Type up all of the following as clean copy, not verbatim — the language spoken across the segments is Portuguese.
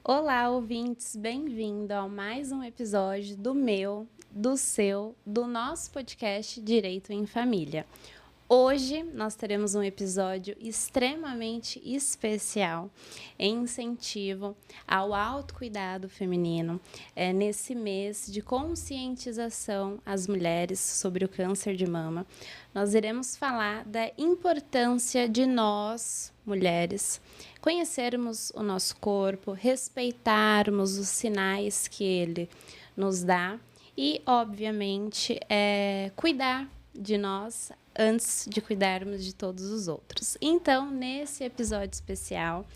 Olá, ouvintes, bem-vindo a mais um episódio do meu, do seu, do nosso podcast Direito em Família. Hoje nós teremos um episódio extremamente especial em incentivo ao autocuidado feminino, nesse mês de conscientização às mulheres sobre o câncer de mama. Nós iremos falar da importância de nós, mulheres, conhecermos o nosso corpo, respeitarmos os sinais que ele nos dá e, obviamente, cuidar de nós antes de cuidarmos de todos os outros. Então, nesse episódio especial,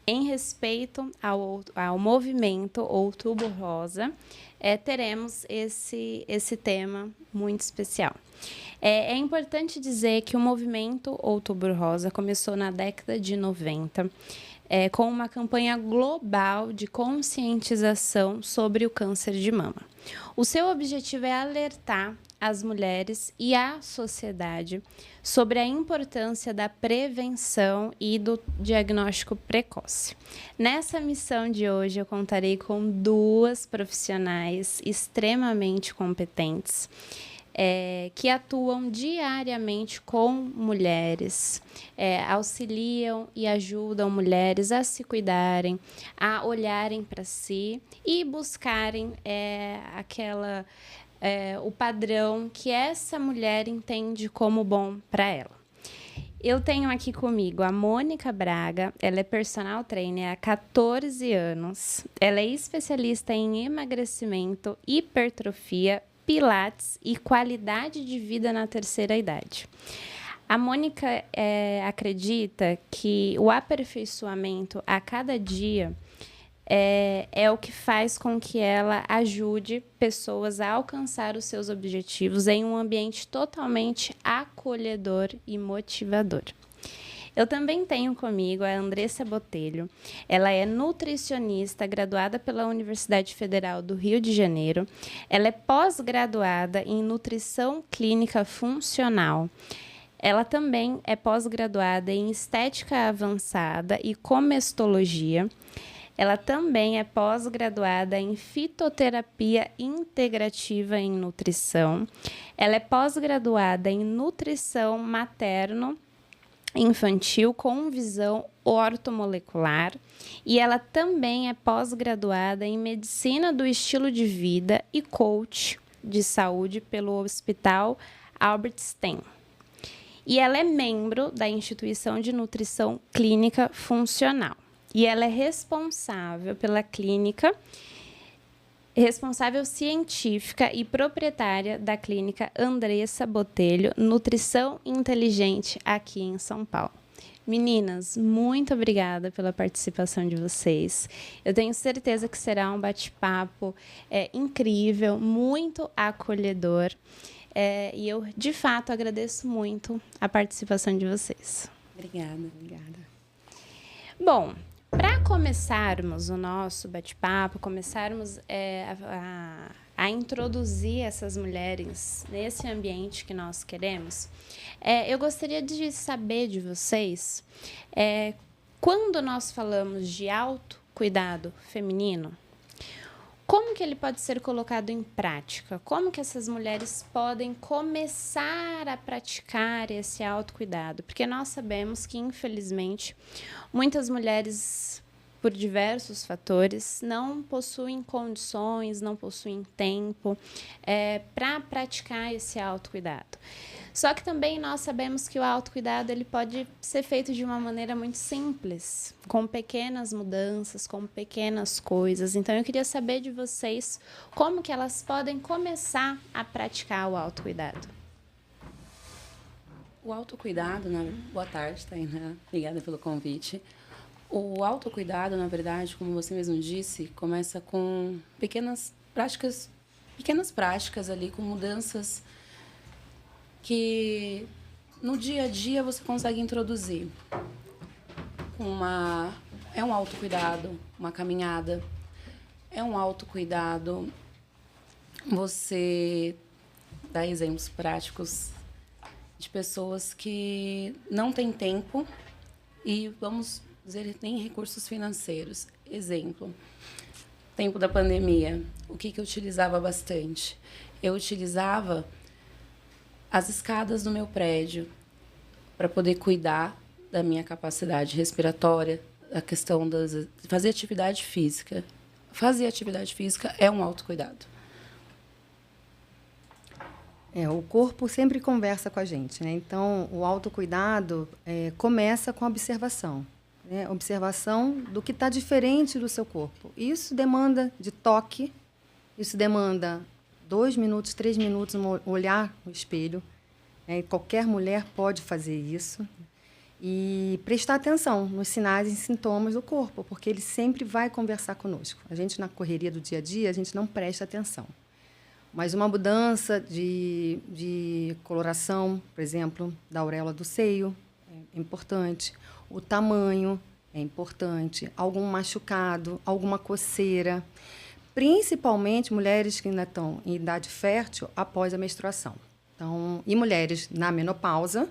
em respeito ao movimento Outubro Rosa, teremos esse tema muito especial. É importante dizer que o movimento Outubro Rosa começou na década de 90, com uma campanha global de conscientização sobre o câncer de mama. O seu objetivo é alertar as mulheres e a sociedade sobre a importância da prevenção e do diagnóstico precoce. Nessa missão de hoje, eu contarei com duas profissionais extremamente competentes, que atuam diariamente com mulheres, auxiliam e ajudam mulheres a se cuidarem, a olharem para si e buscarem o padrão que essa mulher entende como bom para ela. Eu tenho aqui comigo a Mônica Braga, ela é personal trainer há 14 anos, ela é especialista em emagrecimento, hipertrofia, pilates e qualidade de vida na terceira idade. A Mônica acredita que o aperfeiçoamento a cada dia é o que faz com que ela ajude pessoas a alcançar os seus objetivos em um ambiente totalmente acolhedor e motivador. Eu também tenho comigo a Andressa Botelho. Ela é nutricionista, graduada pela Universidade Federal do Rio de Janeiro. Ela é pós-graduada em nutrição clínica funcional. Ela também é pós-graduada em estética avançada e comestologia. Ela também é pós-graduada em fitoterapia integrativa em nutrição. Ela é pós-graduada em nutrição materno-infantil com visão ortomolecular. E ela também é pós-graduada em medicina do estilo de vida e coach de saúde pelo Hospital Albert Einstein. E ela é membro da Instituição de Nutrição Clínica Funcional. E ela é responsável pela clínica, responsável científica e proprietária da clínica Andressa Botelho, Nutrição Inteligente, aqui em São Paulo. Meninas, muito obrigada pela participação de vocês. Eu tenho certeza que será um bate-papo incrível, muito acolhedor. E eu, de fato, agradeço muito a participação de vocês. Obrigada. Bom, para começarmos o nosso bate-papo, começarmos a introduzir essas mulheres nesse ambiente que nós queremos, eu gostaria de saber de vocês, quando nós falamos de autocuidado feminino, como que ele pode ser colocado em prática? Como que essas mulheres podem começar a praticar esse autocuidado? Porque nós sabemos que, infelizmente, muitas mulheres, por diversos fatores, não possuem condições, não possuem tempo para praticar esse autocuidado. Só que também nós sabemos que o autocuidado ele pode ser feito de uma maneira muito simples, com pequenas mudanças, com pequenas coisas. Então, eu queria saber de vocês como que elas podem começar a praticar o autocuidado. O autocuidado, boa tarde, Tainá. Obrigada pelo convite. O autocuidado, na verdade, como você mesmo disse, começa com pequenas práticas ali, com mudanças que no dia a dia você consegue introduzir. É um autocuidado, uma caminhada, é um autocuidado. Você dá exemplos práticos de pessoas que não têm tempo e vamos vezes nem recursos financeiros. Exemplo, tempo da pandemia, o que eu utilizava bastante? Eu utilizava as escadas do meu prédio para poder cuidar da minha capacidade respiratória, a questão de fazer atividade física. Fazer atividade física é um autocuidado. O corpo sempre conversa com a gente, né? Então, o autocuidado começa com a observação, né? Observação do que está diferente do seu corpo. Isso demanda de toque, isso demanda 2 minutos, 3 minutos, olhar no espelho. Qualquer mulher pode fazer isso. E prestar atenção nos sinais e sintomas do corpo, porque ele sempre vai conversar conosco. A gente, na correria do dia a dia, a gente não presta atenção. Mas uma mudança de coloração, por exemplo, da auréola do seio, é importante. O tamanho é importante. Algum machucado, alguma coceira. Principalmente mulheres que ainda estão em idade fértil após a menstruação. Então, e mulheres na menopausa,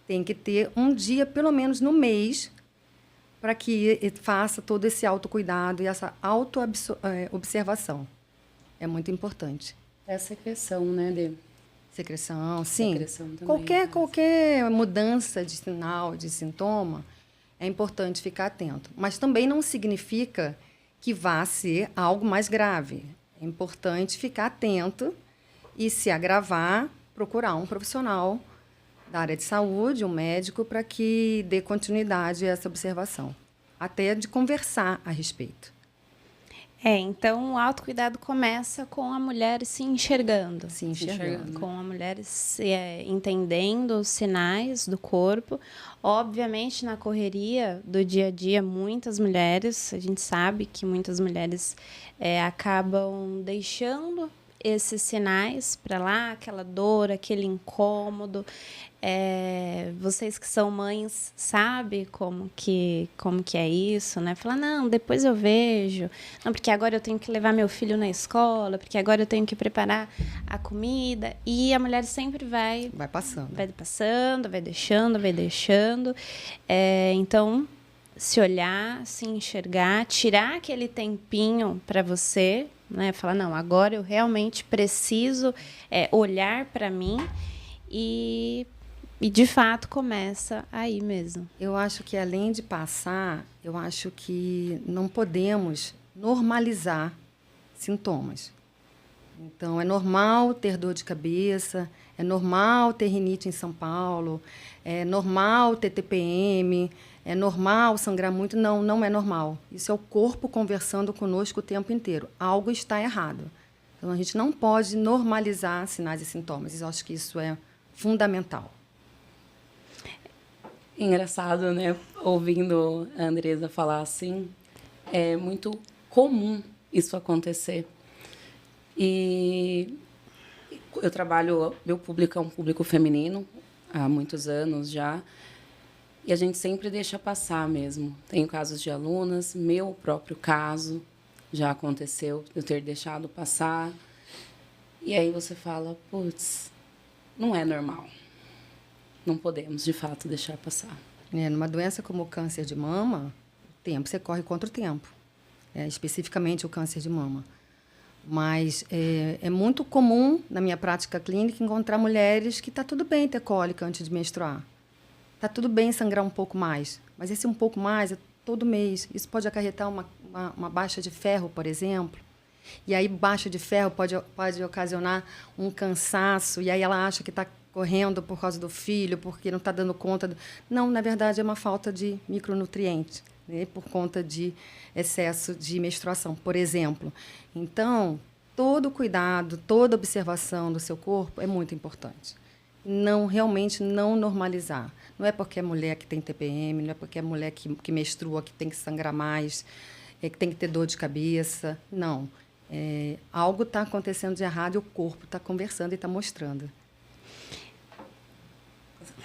tem que ter um dia, pelo menos no mês, para que faça todo esse autocuidado e essa auto-observação. É muito importante. É a secreção, né, Dê? Secreção, sim. Secreção também, qualquer mudança de sinal, de sintoma, é importante ficar atento. Mas também não significa que vá ser algo mais grave. É importante ficar atento e, se agravar, procurar um profissional da área de saúde, um médico, para que dê continuidade a essa observação. Até de conversar a respeito. Então, o autocuidado começa com a mulher se enxergando. Se enxergando. Com a mulher entendendo os sinais do corpo. Obviamente, na correria do dia a dia, muitas mulheres, a gente sabe que muitas mulheres acabam deixando esses sinais para lá, aquela dor, aquele incômodo. Vocês que são mães sabem como que é isso, né? Falar, não, depois eu vejo. Não, porque agora eu tenho que levar meu filho na escola, porque agora eu tenho que preparar a comida. E a mulher sempre vai passando. Vai passando, vai deixando. Então, se olhar, se enxergar, tirar aquele tempinho para você, né? Falar, não, agora eu realmente preciso olhar para mim e de fato começa aí mesmo. Eu acho que, além de passar, eu acho que não podemos normalizar sintomas. Então, é normal ter dor de cabeça, é normal ter rinite em São Paulo, é normal ter TPM, é normal sangrar muito. Não, não é normal. Isso é o corpo conversando conosco o tempo inteiro. Algo está errado. Então, a gente não pode normalizar sinais e sintomas. Eu acho que isso é fundamental. Engraçado, né? Ouvindo a Andresa falar assim, é muito comum isso acontecer. E eu trabalho, meu público é um público feminino há muitos anos já, e a gente sempre deixa passar mesmo. Tenho casos de alunas, meu próprio caso já aconteceu, eu ter deixado passar. E aí você fala, putz, não é normal. Não podemos, de fato, deixar passar. Numa doença como o câncer de mama, você corre contra o tempo. Especificamente o câncer de mama. Mas é muito comum, na minha prática clínica, encontrar mulheres que está tudo bem ter cólica antes de menstruar. Está tudo bem sangrar um pouco mais. Mas esse um pouco mais é todo mês. Isso pode acarretar uma baixa de ferro, por exemplo. E aí, baixa de ferro pode ocasionar um cansaço. E aí ela acha que está correndo por causa do filho, porque não está dando conta. Não, na verdade, é uma falta de micronutrientes, né, por conta de excesso de menstruação, por exemplo. Então, todo cuidado, toda observação do seu corpo é muito importante. Realmente não normalizar. Não é porque é mulher que tem TPM, não é porque é mulher que menstrua, que tem que sangrar mais, que tem que ter dor de cabeça. Não. Algo está acontecendo de errado e o corpo está conversando e está mostrando.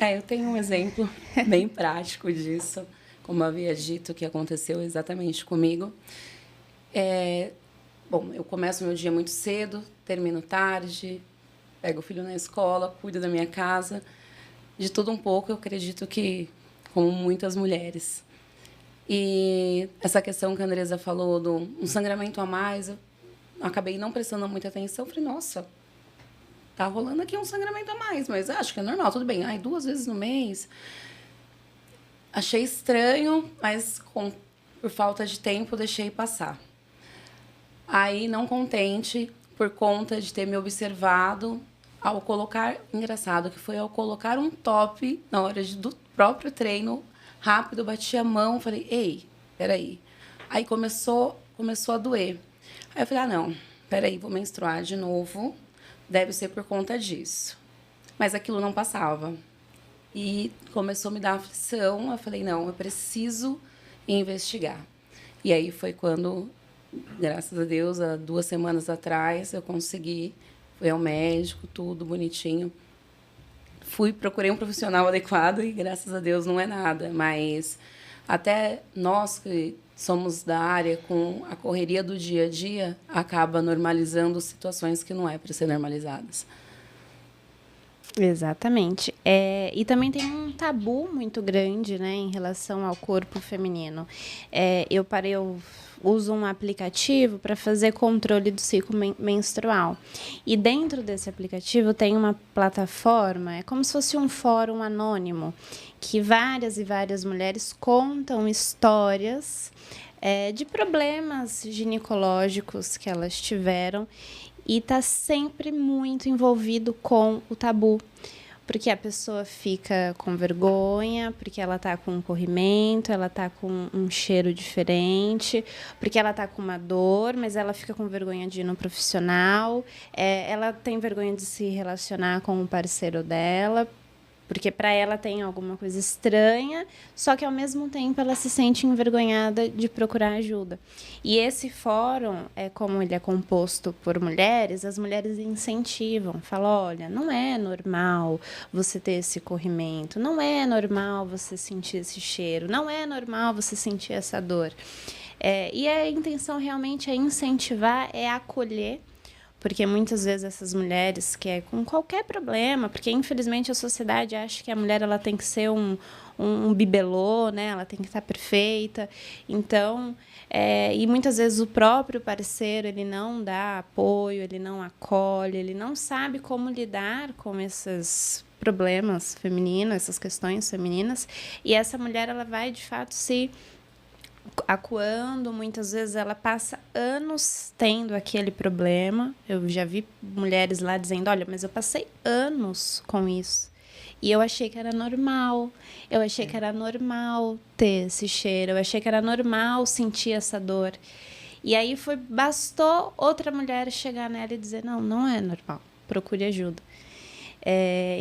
Eu tenho um exemplo bem prático disso, como eu havia dito, que aconteceu exatamente comigo. Bom, eu começo meu dia muito cedo, termino tarde, pego o filho na escola, cuido da minha casa. De tudo um pouco, eu acredito que, como muitas mulheres. E essa questão que a Andresa falou do um sangramento a mais, eu acabei não prestando muita atenção. Falei, nossa, tá rolando aqui um sangramento a mais, mas acho que é normal, tudo bem. Ai, 2 vezes no mês. Achei estranho, mas por falta de tempo deixei passar. Aí, não contente, por conta de ter me observado, ao colocar... Engraçado, que foi ao colocar um top na hora do próprio treino, rápido, bati a mão, falei, ei, peraí. Aí começou a doer. Aí eu falei, não, peraí, vou menstruar de novo, deve ser por conta disso. Mas aquilo não passava. E começou a me dar aflição, eu falei, não, eu preciso investigar. E aí foi quando, graças a Deus, há 2 semanas atrás, eu consegui, fui ao médico, tudo bonitinho. Procurei um profissional adequado e, graças a Deus, não é nada. Mas até nós que somos da área, com a correria do dia a dia, acaba normalizando situações que não é para ser normalizadas. Exatamente. E também tem um tabu muito grande, né, em relação ao corpo feminino. Eu uso um aplicativo para fazer controle do ciclo menstrual. E dentro desse aplicativo tem uma plataforma, é como se fosse um fórum anônimo, que várias e várias mulheres contam histórias de problemas ginecológicos que elas tiveram, e está sempre muito envolvido com o tabu. Porque a pessoa fica com vergonha, porque ela está com um corrimento, ela está com um cheiro diferente, porque ela está com uma dor, mas ela fica com vergonha de ir no profissional, ela tem vergonha de se relacionar com o parceiro dela, porque para ela tem alguma coisa estranha, só que ao mesmo tempo ela se sente envergonhada de procurar ajuda. E esse fórum, como ele é composto por mulheres, as mulheres incentivam, falam, olha, não é normal você ter esse corrimento, não é normal você sentir esse cheiro, não é normal você sentir essa dor. E a intenção realmente é incentivar, é acolher, porque muitas vezes essas mulheres que com qualquer problema, porque infelizmente a sociedade acha que a mulher ela tem que ser um bibelô, né? Ela tem que estar perfeita. Então, e muitas vezes o próprio parceiro ele não dá apoio, ele não acolhe, ele não sabe como lidar com esses problemas femininos, essas questões femininas. E essa mulher ela vai de fato se acuando, muitas vezes ela passa anos tendo aquele problema. Eu já vi mulheres lá dizendo, olha, mas eu passei anos com isso. E eu achei que era normal. Eu achei que era normal ter esse cheiro. Eu achei que era normal sentir essa dor. E aí bastou outra mulher chegar nela e dizer, não, não é normal. Procure ajuda.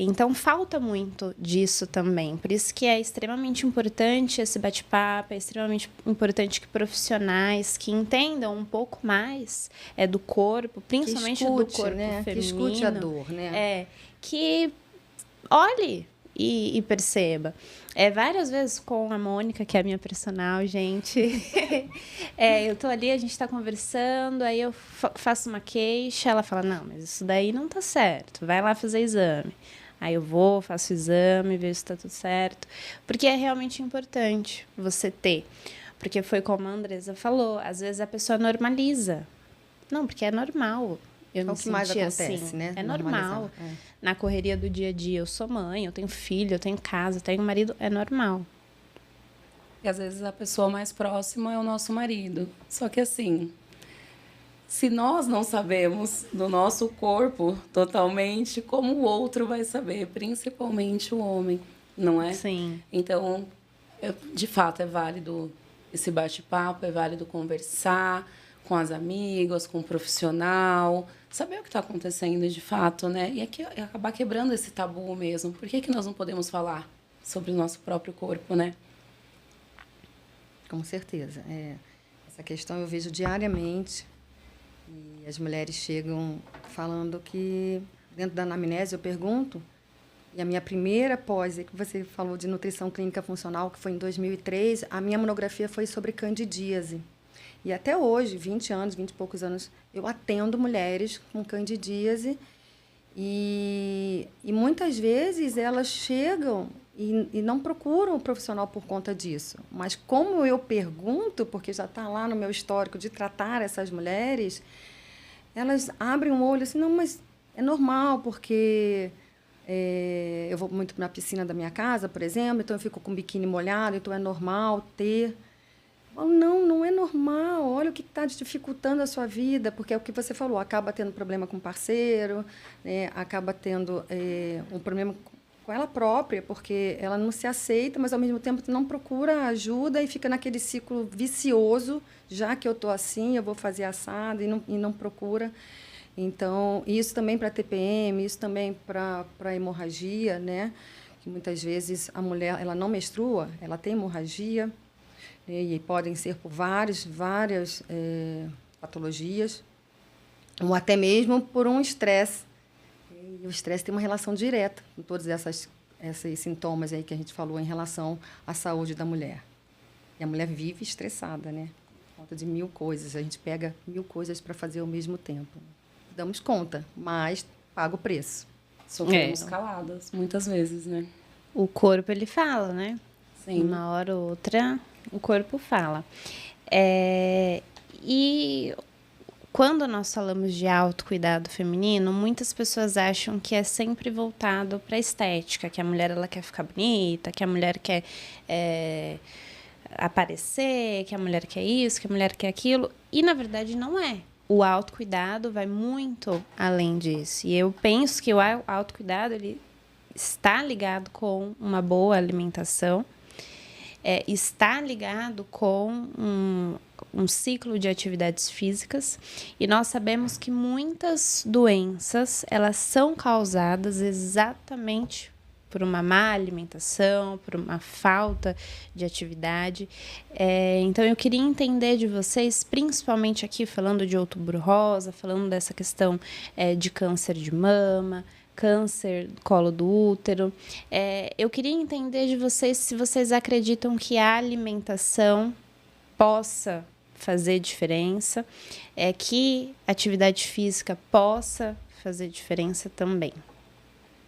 Então, falta muito disso também. Por isso que é extremamente importante esse bate-papo, é extremamente importante que profissionais que entendam um pouco mais do corpo, principalmente do corpo, né? Feminino. Que escute a dor, né? Que olhe e perceba. Várias vezes com a Mônica, que é a minha personal, gente. Eu tô ali, a gente está conversando, aí eu faço uma queixa, ela fala, não, mas isso daí não tá certo, vai lá fazer exame. Aí eu vou, faço o exame, vejo se está tudo certo. Porque é realmente importante você ter. Porque foi como a Andresa falou, às vezes a pessoa normaliza. Não, porque é normal. Eu me que mais acontece, assim, né? É normal. Na correria do dia a dia, eu sou mãe, eu tenho filho, eu tenho casa, eu tenho marido, é normal. E às vezes a pessoa mais próxima é o nosso marido. Só que assim, se nós não sabemos do nosso corpo totalmente, como o outro vai saber, principalmente o homem, não é? Sim. Então, de fato, é válido esse bate-papo, é válido conversar com as amigas, com o profissional, saber o que está acontecendo de fato, né? E acabar quebrando esse tabu mesmo. Por que nós não podemos falar sobre o nosso próprio corpo, né? Com certeza. Essa questão eu vejo diariamente. E as mulheres chegam falando que, dentro da anamnese, eu pergunto, e a minha primeira pós, que você falou de nutrição clínica funcional, que foi em 2003, a minha monografia foi sobre candidíase. E até hoje, 20 e poucos anos, eu atendo mulheres com candidíase e muitas vezes elas chegam e não procuram o profissional por conta disso. Mas como eu pergunto, porque já está lá no meu histórico de tratar essas mulheres, elas abrem um olho assim, não, mas é normal, porque eu vou muito na piscina da minha casa, por exemplo, então eu fico com o biquíni molhado, então é normal ter. Não, não é normal. Olha o que está dificultando a sua vida, porque é o que você falou, acaba tendo problema com o parceiro, né? Acaba tendo um problema com ela própria, porque ela não se aceita, mas, ao mesmo tempo, não procura ajuda e fica naquele ciclo vicioso, já que eu estou assim, eu vou fazer assado, e não procura. Então, isso também para TPM, isso também para hemorragia, né? Que muitas vezes a mulher ela não menstrua, ela tem hemorragia, e podem ser por várias patologias, ou até mesmo por um estresse. E o estresse tem uma relação direta com todos esses sintomas aí que a gente falou em relação à saúde da mulher. E a mulher vive estressada, né? Por conta de 1000 coisas. A gente pega 1000 coisas para fazer ao mesmo tempo. Damos conta, mas paga o preço. Sofremos caladas, muitas vezes, né? O corpo, ele fala, né? Sim. Uma hora ou outra, o corpo fala. E quando nós falamos de autocuidado feminino, muitas pessoas acham que é sempre voltado para a estética, que a mulher ela quer ficar bonita, que a mulher quer aparecer, que a mulher quer isso, que a mulher quer aquilo. E, na verdade, não é. O autocuidado vai muito além disso. E eu penso que o autocuidado ele está ligado com uma boa alimentação, está ligado com um ciclo de atividades físicas, e nós sabemos que muitas doenças elas são causadas exatamente por uma má alimentação, por uma falta de atividade. Então, eu queria entender de vocês, principalmente aqui falando de Outubro Rosa, falando dessa questão de câncer de mama, câncer do colo do útero. Eu queria entender de vocês se vocês acreditam que a alimentação possa fazer diferença, que a atividade física possa fazer diferença também.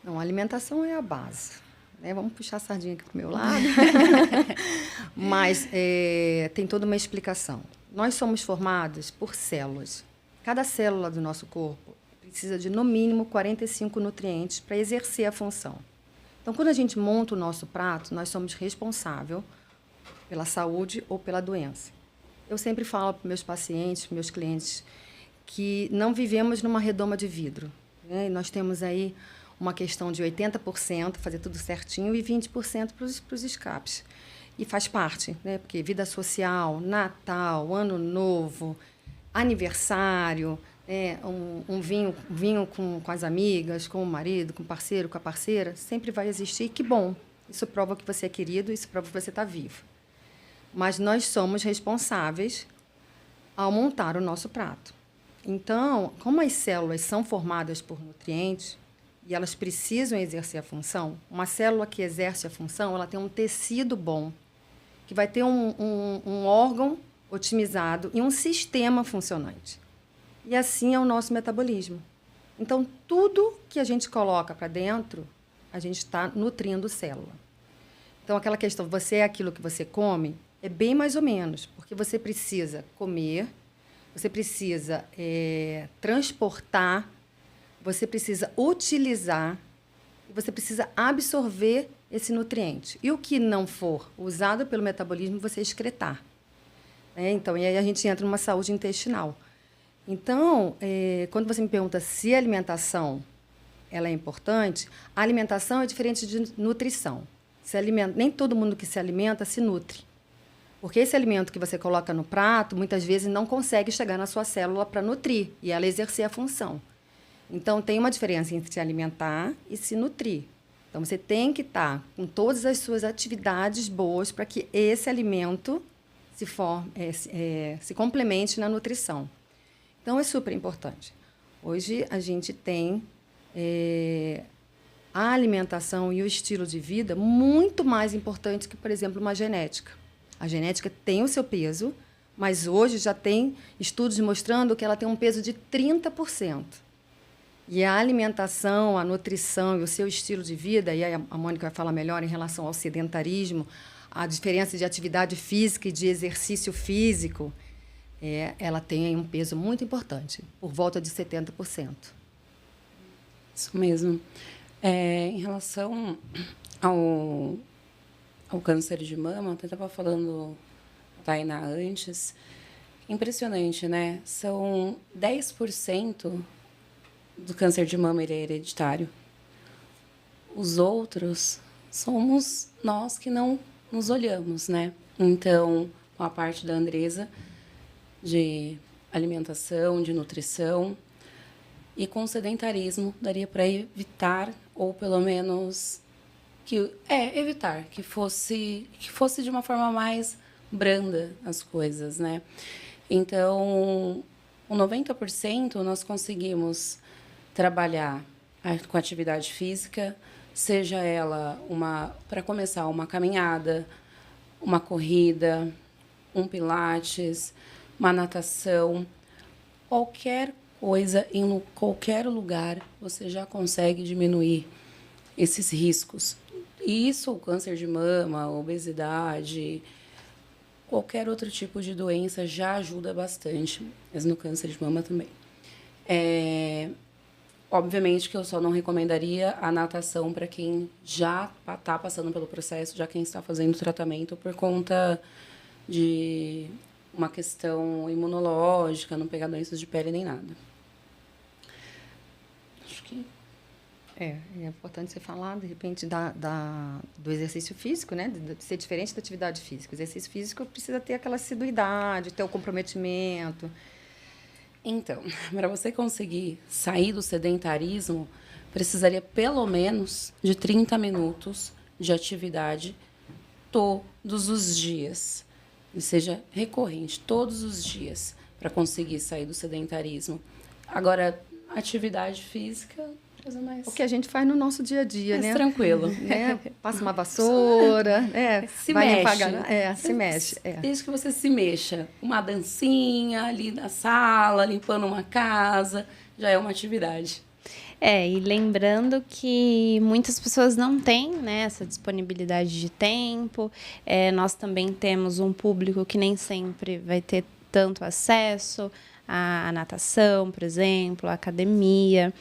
Não, a alimentação é a base, né? Vamos puxar a sardinha aqui para o meu lado. Mas tem toda uma explicação. Nós somos formados por células. Cada célula do nosso corpo precisa de, no mínimo, 45 nutrientes para exercer a função. Então, quando a gente monta o nosso prato, nós somos responsáveis pela saúde ou pela doença. Eu sempre falo para meus pacientes, meus clientes, que não vivemos numa redoma de vidro, né? E nós temos aí uma questão de 80%, fazer tudo certinho, e 20% para os escapes. E faz parte, né? Porque vida social, Natal, Ano Novo, aniversário, um vinho com as amigas, com o marido, com o parceiro, com a parceira, sempre vai existir. Que bom! Isso prova que você é querido, isso prova que você está vivo. Mas nós somos responsáveis ao montar o nosso prato. Então, como as células são formadas por nutrientes, e elas precisam exercer a função, uma célula que exerce a função, ela tem um tecido bom, que vai ter um órgão otimizado e um sistema funcionante. E assim é o nosso metabolismo. Então, tudo que a gente coloca para dentro, a gente está nutrindo célula. Então, aquela questão, você é aquilo que você come, é bem mais ou menos, porque você precisa comer, você precisa transportar, você precisa utilizar, você precisa absorver esse nutriente. E o que não for usado pelo metabolismo, você excretar. Então, e aí a gente entra numa saúde intestinal. Então, quando você me pergunta se a alimentação ela é importante, a alimentação é diferente de nutrição. Nem todo mundo que se alimenta se nutre. Porque esse alimento que você coloca no prato, muitas vezes não consegue chegar na sua célula para nutrir e ela exercer a função. Então, tem uma diferença entre se alimentar e se nutrir. Então, você tem que estar com todas as suas atividades boas para que esse alimento se complemente na nutrição. Então, é super importante. Hoje, a gente tem a alimentação e o estilo de vida muito mais importantes que, por exemplo, uma genética. A genética tem o seu peso, mas hoje já tem estudos mostrando que ela tem um peso de 30%. E a alimentação, a nutrição e o seu estilo de vida, e aí a Mônica vai falar melhor em relação ao sedentarismo, a diferença de atividade física e de exercício físico, ela tem aí um peso muito importante, por volta de 70%. Isso mesmo. Em relação ao câncer de mama, eu estava falando, Tainá, antes, impressionante, né? São 10% do câncer de mama, ele é hereditário. Os outros somos nós que não nos olhamos, né? Então, com a parte da Andresa, de alimentação, de nutrição, e com o sedentarismo, daria para evitar, ou pelo menos evitar que fosse de uma forma mais branda as coisas, né? Então, o 90% nós conseguimos trabalhar com atividade física, seja ela para começar, uma caminhada, uma corrida, um pilates, uma natação, qualquer coisa em qualquer lugar, você já consegue diminuir esses riscos. E isso, o câncer de mama, a obesidade, qualquer outro tipo de doença já ajuda bastante, mas no câncer de mama também. Obviamente que eu só não recomendaria a natação para quem já está passando pelo processo, já quem está fazendo tratamento, por conta de uma questão imunológica, não pegar doenças de pele nem nada. Acho que... É importante você falar, de repente, do exercício físico, né? De ser diferente da atividade física. O exercício físico precisa ter aquela assiduidade, ter o comprometimento. Então, para você conseguir sair do sedentarismo, precisaria pelo menos de 30 minutos de atividade todos os dias. E seja recorrente, todos os dias, para conseguir sair do sedentarismo. Agora, atividade física... O que a gente faz no nosso dia a dia, né? Tranquilo. Né? Passa uma vassoura, se vai mexe. Se mexe. Desde que você se mexa. Uma dancinha ali na sala, limpando uma casa, já é uma atividade. E lembrando que muitas pessoas não têm, né, essa disponibilidade de tempo. Nós também temos um público que nem sempre vai ter tanto acesso à natação, por exemplo, à academia.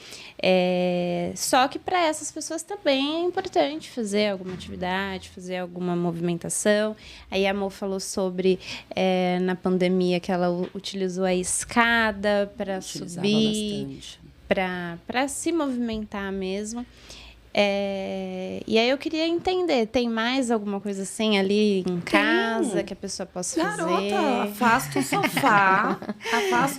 Só que para essas pessoas também é importante fazer alguma atividade, fazer alguma movimentação. Aí a Mo falou sobre, na pandemia, que ela utilizou a escada para subir, para se movimentar mesmo. E aí eu queria entender, tem mais alguma coisa assim ali em casa que a pessoa possa fazer? Garota, afasta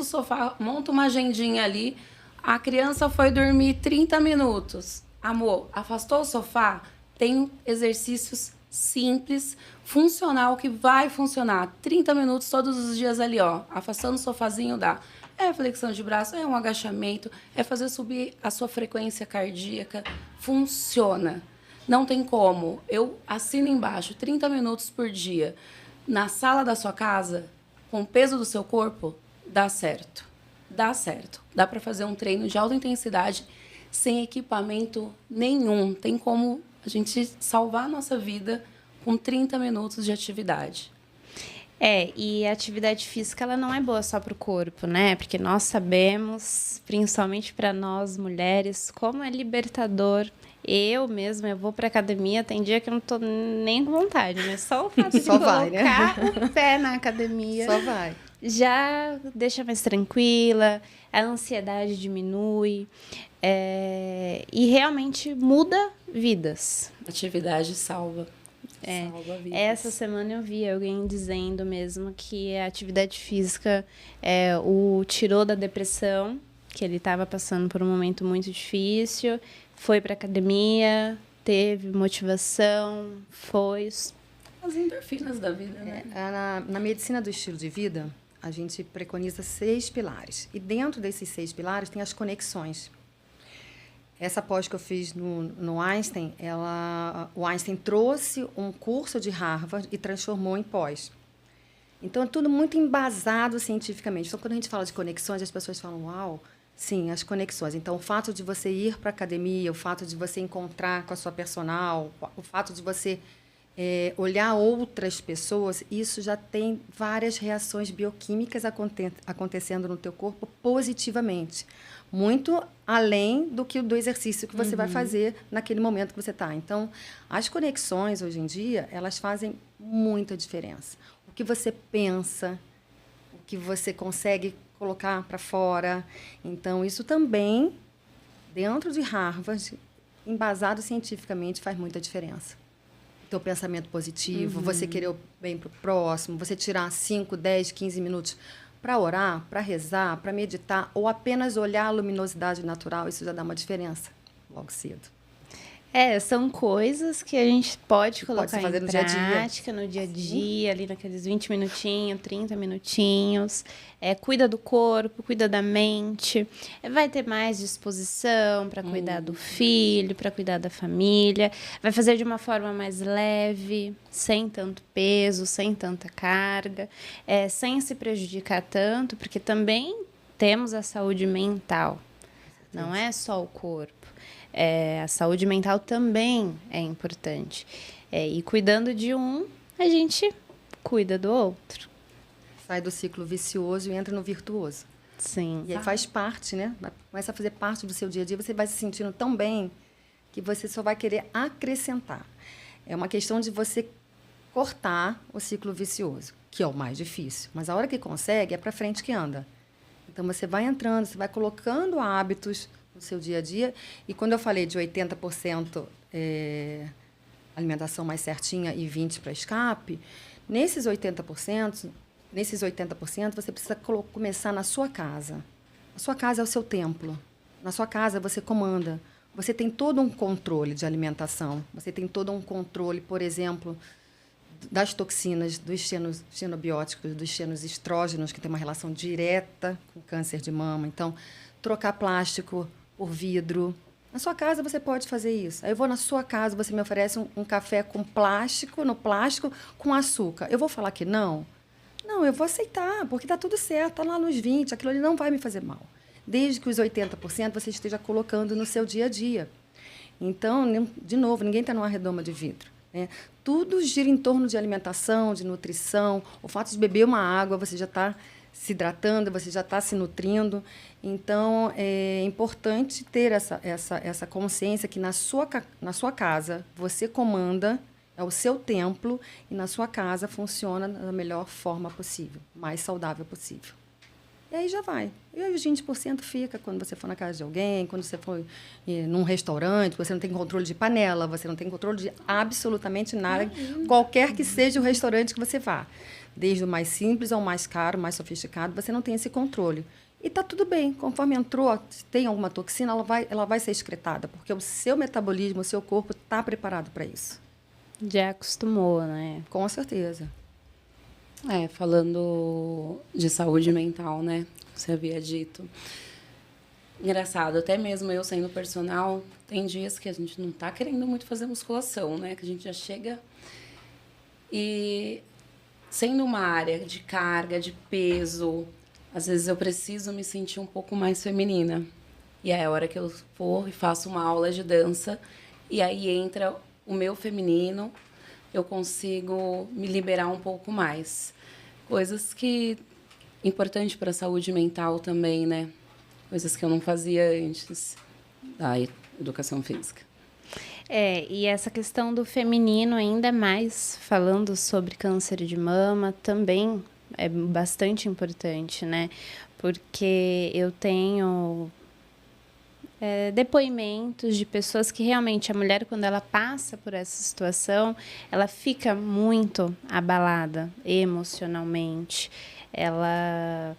o sofá, monta uma agendinha ali. A criança foi dormir 30 minutos. Amor, afastou o sofá? Tem exercícios simples, funcional, que vai funcionar. 30 minutos todos os dias ali, ó. Afastando o sofazinho dá. É flexão de braço, é um agachamento, é fazer subir a sua frequência cardíaca. Funciona. Não tem como. Eu assino embaixo, 30 minutos por dia, na sala da sua casa, com o peso do seu corpo, dá certo. Dá certo. Dá para fazer um treino de alta intensidade sem equipamento nenhum. Tem como a gente salvar a nossa vida com 30 minutos de atividade. E a atividade física, ela não é boa só para o corpo, né? Porque nós sabemos, principalmente para nós mulheres, como é libertador. Eu vou para academia, tem dia que eu não tô nem com vontade, mas só o fato de colocar o pé na academia já deixa mais tranquila, a ansiedade diminui e realmente muda vidas. Atividade salva. Salva vidas. Essa semana eu vi alguém dizendo mesmo que a atividade física o tirou da depressão, que ele estava passando por um momento muito difícil, foi para academia, teve motivação, foi... As endorfinas da vida, né? Na medicina do estilo de vida, a gente preconiza 6 pilares. E dentro desses 6 pilares tem as conexões. Essa pós que eu fiz no Einstein, o Einstein trouxe um curso de Harvard e transformou em pós. Então, é tudo muito embasado cientificamente. Então, quando a gente fala de conexões, as pessoas falam, uau, Sim, as conexões. Então, o fato de você ir para a academia, o fato de você encontrar com a sua personal, o fato de você olhar outras pessoas, isso já tem várias reações bioquímicas acontecendo no teu corpo positivamente. Muito além do exercício que você vai fazer naquele momento que você está. Então, as conexões, hoje em dia, elas fazem muita diferença. O que você pensa, o que você consegue colocar para fora. Então, isso também, dentro de Harvard, embasado cientificamente, faz muita diferença. Teu pensamento positivo, você querer o bem para o próximo, você tirar 5, 10, 15 minutos para orar, para rezar, para meditar, ou apenas olhar a luminosidade natural, isso já dá uma diferença logo cedo. São coisas que a gente pode colocar fazer em no dia a dia. prática, no dia a dia, ali naqueles 20 minutinhos, 30 minutinhos. Cuida do corpo, cuida da mente. Vai ter mais disposição para cuidar do filho, para cuidar da família. Vai fazer de uma forma mais leve, sem tanto peso, sem tanta carga, sem se prejudicar tanto, porque também temos a saúde mental. Não é só o corpo. A saúde mental também é importante. E cuidando de um, a gente cuida do outro. Sai do ciclo vicioso e entra no virtuoso. Sim. E aí faz parte, né? Começa a fazer parte do seu dia a dia. Você vai se sentindo tão bem que você só vai querer acrescentar. É uma questão de você cortar o ciclo vicioso, que é o mais difícil. Mas a hora que consegue, é para frente que anda. Então, você vai entrando, você vai colocando hábitos no seu dia a dia. E quando eu falei de 80% alimentação mais certinha e 20% para escape, nesses 80%, você precisa começar na sua casa. A sua casa é o seu templo. Na sua casa, você comanda. Você tem todo um controle de alimentação. Você tem todo um controle, por exemplo, das toxinas, dos xenobióticos, dos xenoestrógenos, que tem uma relação direta com o câncer de mama. Então, trocar plástico por vidro. Na sua casa você pode fazer isso. Aí eu vou na sua casa, você me oferece um café com plástico, com açúcar. Eu vou falar que não? Não, eu vou aceitar, porque está tudo certo, está lá nos 20%, aquilo ali não vai me fazer mal. Desde que os 80% você esteja colocando no seu dia a dia. Então, de novo, ninguém está numa redoma de vidro. Né? Tudo gira em torno de alimentação, de nutrição. O fato de beber uma água, você já está se hidratando, você já está se nutrindo. Então, é importante ter essa consciência que na sua casa você comanda, é o seu templo, e na sua casa funciona da melhor forma possível, mais saudável possível. E aí já vai. E aí os 20% fica quando você for na casa de alguém, quando você for num restaurante, você não tem controle de panela, você não tem controle de absolutamente nada, qualquer que seja o restaurante que você vá. Desde o mais simples ao mais caro, mais sofisticado, você não tem esse controle. E está tudo bem. Conforme entrou, tem alguma toxina, ela vai ser excretada, porque o seu metabolismo, o seu corpo está preparado para isso. Já acostumou, né? Com certeza. Falando de saúde mental, né? Você havia dito. Engraçado, até mesmo eu sendo personal, tem dias que a gente não está querendo muito fazer musculação, né? Que a gente já chega e sendo uma área de carga, de peso, às vezes eu preciso me sentir um pouco mais feminina. E aí é a hora que eu for e faço uma aula de dança, e aí entra o meu feminino, eu consigo me liberar um pouco mais. Coisas que importante para a saúde mental também, né? Coisas que eu não fazia antes da educação física. E essa questão do feminino, ainda mais falando sobre câncer de mama, também é bastante importante, né? Porque eu tenho depoimentos de pessoas que realmente a mulher, quando ela passa por essa situação, ela fica muito abalada emocionalmente. Ela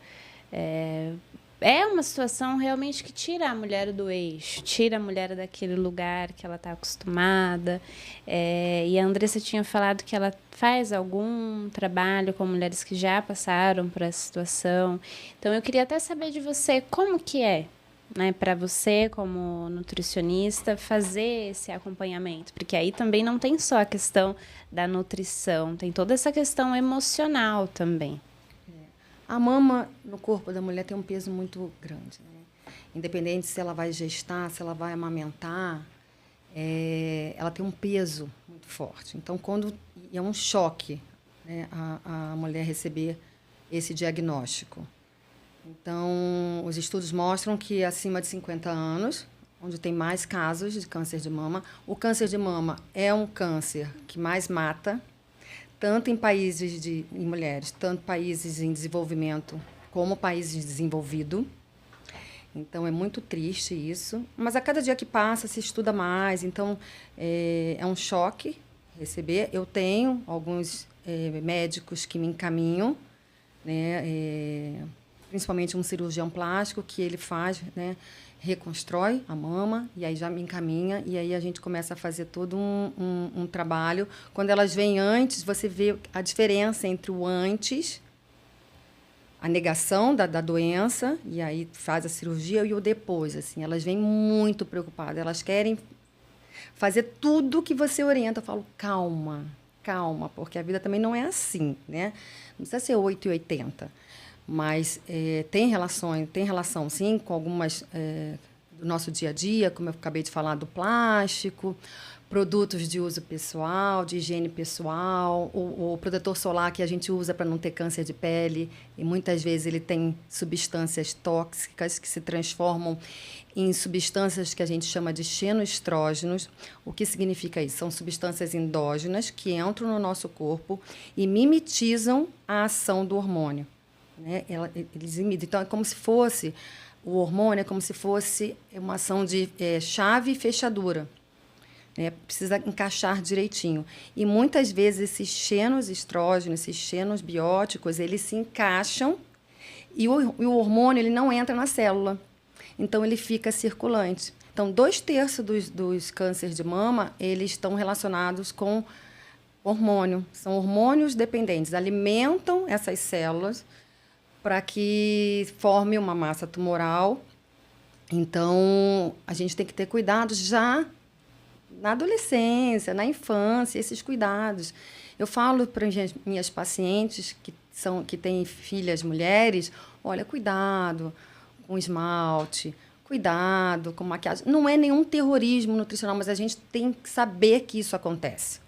é uma situação realmente que tira a mulher do eixo, tira a mulher daquele lugar que ela está acostumada. E a Andressa tinha falado que ela faz algum trabalho com mulheres que já passaram por essa situação. Então, eu queria até saber de você como que é, né, para você, como nutricionista, fazer esse acompanhamento. Porque aí também não tem só a questão da nutrição, tem toda essa questão emocional também. A mama no corpo da mulher tem um peso muito grande, né? independente se ela vai gestar, se ela vai amamentar, ela tem um peso muito forte. Então, é um choque, né, a mulher receber esse diagnóstico. Então, os estudos mostram que acima de 50 anos, onde tem mais casos de câncer de mama, o câncer de mama é um câncer que mais mata, tanto em países em mulheres, tanto países em desenvolvimento como países desenvolvidos. Então, é muito triste isso. Mas, a cada dia que passa, se estuda mais. Então, é um choque receber. Eu tenho alguns médicos que me encaminham, né, principalmente um cirurgião plástico, que ele faz, né, reconstrói a mama, e aí já me encaminha, e aí a gente começa a fazer todo um trabalho. Quando elas vêm antes, você vê a diferença entre o antes, a negação da doença, e aí faz a cirurgia, e o depois. Assim, elas vêm muito preocupadas, elas querem fazer tudo que você orienta. Eu falo, calma, porque a vida também não é assim, né? Não precisa ser 8 e 80. Mas tem relação, sim, com algumas do nosso dia a dia, como eu acabei de falar, do plástico, produtos de uso pessoal, de higiene pessoal, o protetor solar que a gente usa para não ter câncer de pele, e muitas vezes ele tem substâncias tóxicas que se transformam em substâncias que a gente chama de xenoestrógenos. O que significa isso? São substâncias endógenas que entram no nosso corpo e mimetizam a ação do hormônio. Né? Eles imitam. Então, é como se fosse, o hormônio é como se fosse uma ação de chave e fechadura. Né? Precisa encaixar direitinho. E, muitas vezes, esses xenoestrógenos, esses xenobióticos, eles se encaixam e o hormônio ele não entra na célula. Então, ele fica circulante. Então, 2/3 dos cânceres de mama, eles estão relacionados com hormônio. São hormônios dependentes, alimentam essas células para que forme uma massa tumoral. Então, a gente tem que ter cuidado já na adolescência, na infância, esses cuidados. Eu falo para minhas pacientes que têm filhas mulheres, olha, cuidado com esmalte, cuidado com maquiagem. Não é nenhum terrorismo nutricional, mas a gente tem que saber que isso acontece.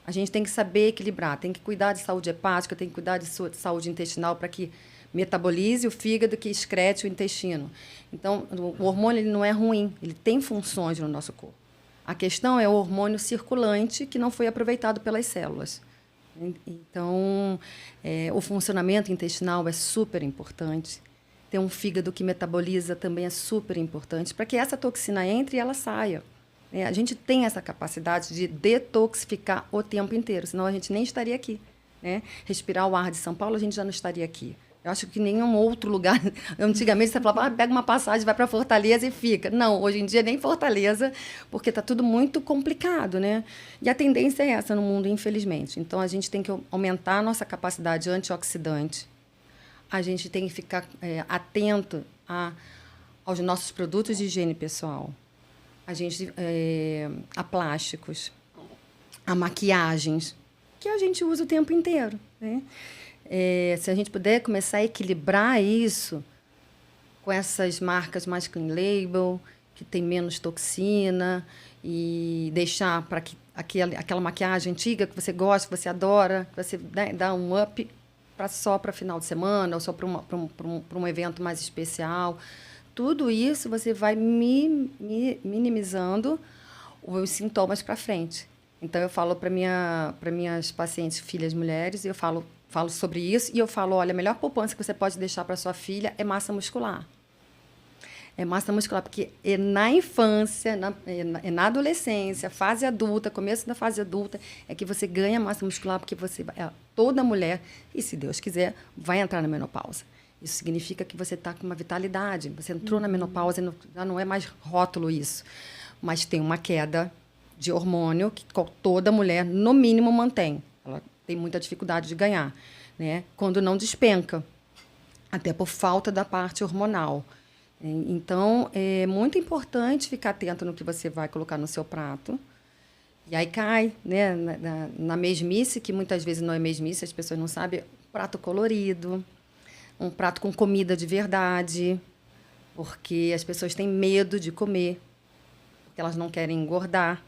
A gente tem que saber equilibrar, tem que cuidar de saúde hepática, tem que cuidar de saúde intestinal para que metabolize o fígado, que excrete o intestino. Então, o hormônio ele não é ruim, ele tem funções no nosso corpo. A questão é o hormônio circulante que não foi aproveitado pelas células. Então, o funcionamento intestinal é super importante. Ter um fígado que metaboliza também é super importante para que essa toxina entre e ela saia. A gente tem essa capacidade de detoxificar o tempo inteiro, senão a gente nem estaria aqui. Né? Respirar o ar de São Paulo, a gente já não estaria aqui. Eu acho que nenhum outro lugar... Antigamente, você falava, pega uma passagem, vai para Fortaleza e fica. Não, hoje em dia, nem Fortaleza, porque está tudo muito complicado, né? E a tendência é essa no mundo, infelizmente. Então, a gente tem que aumentar a nossa capacidade antioxidante. A gente tem que ficar atento aos nossos produtos de higiene pessoal. A plásticos, a maquiagens, que a gente usa o tempo inteiro, né? Se a gente puder começar a equilibrar isso com essas marcas mais clean label, que tem menos toxina, e deixar para que aquela maquiagem antiga que você gosta, que você adora, que você dá um up só para final de semana ou só para um evento mais especial. Tudo isso você vai minimizando os sintomas para frente. Então, eu falo para minhas pacientes, filhas mulheres, e eu falo sobre isso, e eu falo, olha, a melhor poupança que você pode deixar para sua filha é massa muscular. É massa muscular, porque na infância, na adolescência, fase adulta, começo da fase adulta, é que você ganha massa muscular, porque toda mulher, e se Deus quiser, vai entrar na menopausa. Isso significa que você está com uma vitalidade. Você entrou na menopausa, já não é mais rótulo isso. Mas tem uma queda de hormônio que toda mulher, no mínimo, mantém. Ela tem muita dificuldade de ganhar, né? Quando não despenca, até por falta da parte hormonal. Então, é muito importante ficar atento no que você vai colocar no seu prato. E aí cai, né, na mesmice, que muitas vezes não é mesmice, as pessoas não sabem, prato colorido, um prato com comida de verdade, porque as pessoas têm medo de comer, porque elas não querem engordar.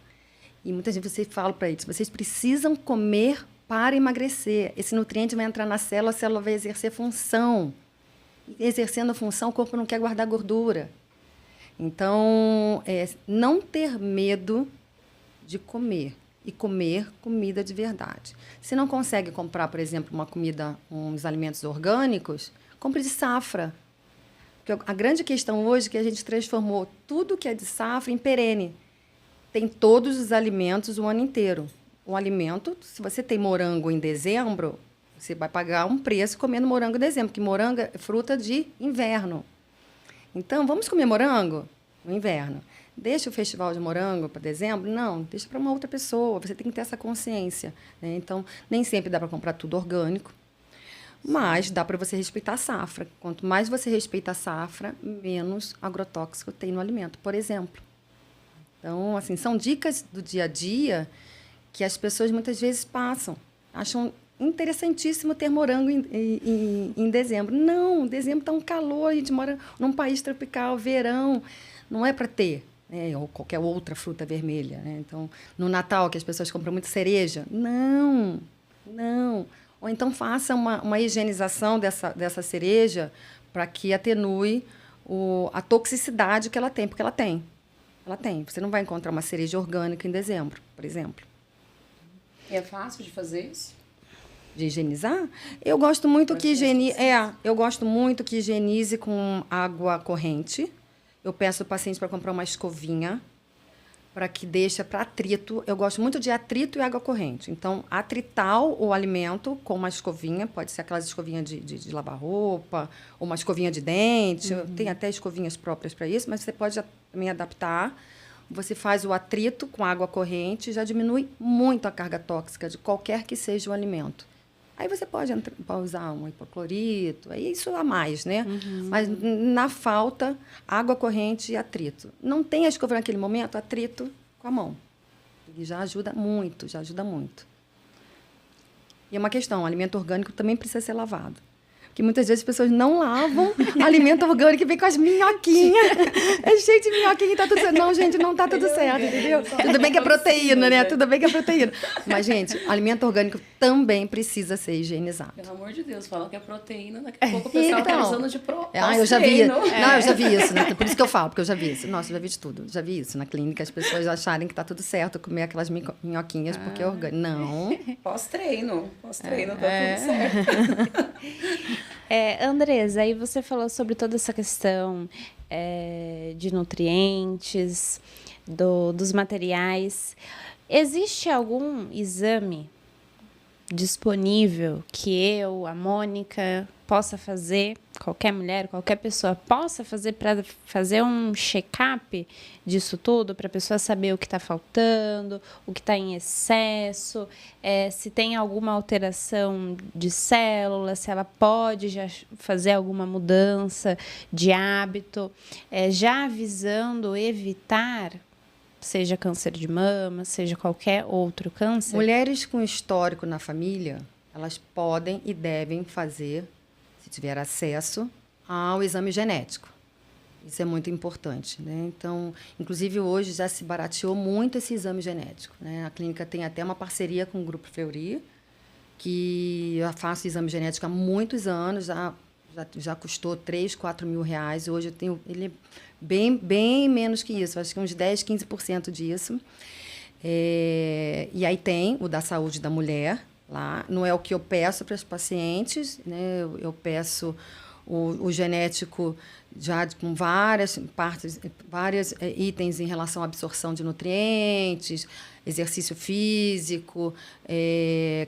E muitas vezes você fala para eles, vocês precisam comer para emagrecer. Esse nutriente vai entrar na célula, a célula vai exercer função. E, exercendo a função, o corpo não quer guardar gordura. Então, não ter medo de comer e comer comida de verdade. Se não consegue comprar, por exemplo, uma comida, uns alimentos orgânicos, compre de safra. Porque a grande questão hoje é que a gente transformou tudo que é de safra em perene. Tem todos os alimentos o ano inteiro. O alimento, se você tem morango em dezembro, você vai pagar um preço comendo morango em dezembro, porque morango é fruta de inverno. Então, vamos comer morango no inverno. Deixa o festival de morango para dezembro? Não, deixa para uma outra pessoa. Você tem que ter essa consciência, né? Então, nem sempre dá para comprar tudo orgânico, mas dá para você respeitar a safra. Quanto mais você respeita a safra, menos agrotóxico tem no alimento, por exemplo. Então, assim, são dicas do dia a dia que as pessoas muitas vezes passam. Acham interessantíssimo ter morango em dezembro. Não, dezembro está um calor, a gente mora num país tropical, verão, não é para ter, né? Ou qualquer outra fruta vermelha, né? Então, no Natal, que as pessoas compram muito cereja, não. Ou então faça uma higienização dessa cereja para que atenue a toxicidade que ela tem, porque ela tem. Ela tem. Você não vai encontrar uma cereja orgânica em dezembro, por exemplo. E é fácil de fazer isso? De higienizar? Eu gosto muito que higienize com água corrente. Eu peço ao paciente para comprar uma escovinha para que deixe para atrito. Eu gosto muito de atrito e água corrente. Então, atritar o alimento com uma escovinha, pode ser aquelas escovinhas de lavar roupa, ou uma escovinha de dente. Tem até escovinhas próprias para isso, mas você pode também adaptar. Você faz o atrito com água corrente, já diminui muito a carga tóxica de qualquer que seja o alimento. Aí você pode usar um hipoclorito, aí isso a mais, né? Mas na falta, água corrente e atrito. Não tem a escova naquele momento, atrito com a mão. E já ajuda muito, já ajuda muito. E é uma questão, o alimento orgânico também precisa ser lavado. Porque muitas vezes as pessoas não lavam alimento orgânico e vem com as minhoquinhas. É cheio de minhoquinha e tá tudo certo. Não, gente, não tá tudo certo, entendeu? Tudo bem que é proteína, né? Tudo bem que é proteína. Mas, gente, alimento orgânico também precisa ser higienizado. Pelo amor de Deus, falam que é proteína, daqui a pouco o pessoal tá usando de eu já vi. Não, eu já vi isso, né? Por isso que eu falo, porque eu já vi isso. Nossa, eu já vi de tudo. Já vi isso na clínica, as pessoas acharem que tá tudo certo comer aquelas minhoquinhas porque é orgânico. Não. Pós-treino, tá tudo certo. Andresa, aí você falou sobre toda essa questão de nutrientes, dos materiais. Existe algum exame disponível que eu, a Mônica, possa fazer, qualquer mulher, qualquer pessoa possa fazer para fazer um check-up disso tudo, para a pessoa saber o que está faltando, o que está em excesso, se tem alguma alteração de célula, se ela pode já fazer alguma mudança de hábito, já visando evitar, seja câncer de mama, seja qualquer outro câncer? Mulheres com histórico na família, elas podem e devem fazer, se tiver acesso, ao exame genético. Isso é muito importante, né? Então, inclusive, hoje já se barateou muito esse exame genético, né? A clínica tem até uma parceria com o Grupo Fleury, que eu faço exame genético há muitos anos, já custou 3, 4 mil reais. Hoje eu tenho ele é bem menos que isso, acho que uns 10, 15% disso. E aí tem o da saúde da mulher, lá. Não é o que eu peço para os pacientes, né? Eu peço o genético já com várias partes, vários itens em relação à absorção de nutrientes, exercício físico,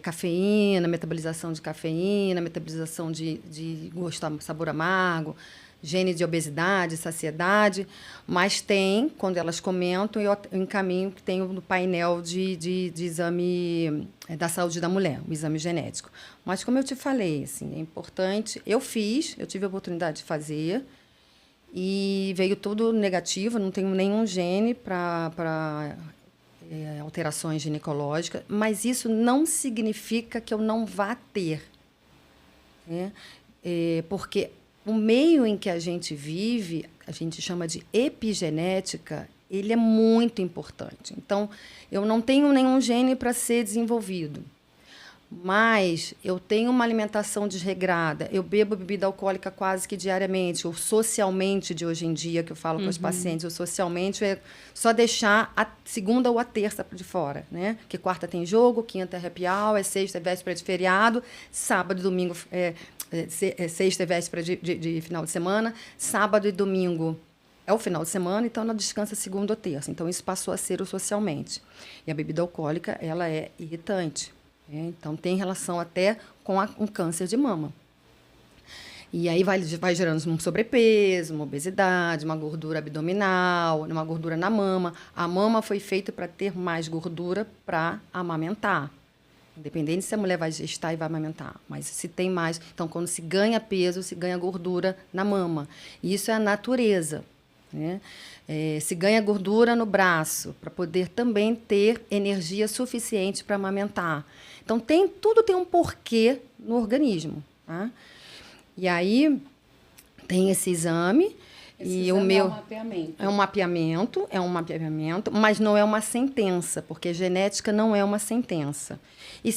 cafeína, metabolização de cafeína, metabolização de gosto, sabor amargo, gene de obesidade, saciedade, mas tem, quando elas comentam, eu encaminho que tem no painel de exame da saúde da mulher, o exame genético. Mas, como eu te falei, assim, é importante, eu tive a oportunidade de fazer, e veio tudo negativo, não tenho nenhum gene para alterações ginecológicas, mas isso não significa que eu não vá ter, né? Porque o meio em que a gente vive a gente chama de epigenética, ele é muito importante. Então, eu não tenho nenhum gene para ser desenvolvido, mas eu tenho uma alimentação desregrada, eu bebo bebida alcoólica quase que diariamente, ou socialmente de hoje em dia, que eu falo com os pacientes, o socialmente é só deixar a segunda ou a terça de fora, né? Porque quarta tem jogo, quinta é happy hour, é sexta é véspera de feriado, sábado e domingo sexta é véspera de final de semana, sábado e domingo é o final de semana, então ela descansa segunda ou terça. Então, isso passou a ser o socialmente. E a bebida alcoólica, ela é irritante. Então, tem relação até com um câncer de mama. E aí vai gerando um sobrepeso, uma obesidade, uma gordura abdominal, uma gordura na mama. A mama foi feita para ter mais gordura para amamentar. Independente se a mulher vai gestar e vai amamentar. Mas se tem mais... Então, quando se ganha peso, se ganha gordura na mama. E isso é a natureza, né? Se ganha gordura no braço, para poder também ter energia suficiente para amamentar. Então, tudo tem um porquê no organismo. Tá? E aí, tem esse exame. Esse exame é um mapeamento. É um mapeamento, mas não é uma sentença, porque genética não é uma sentença. E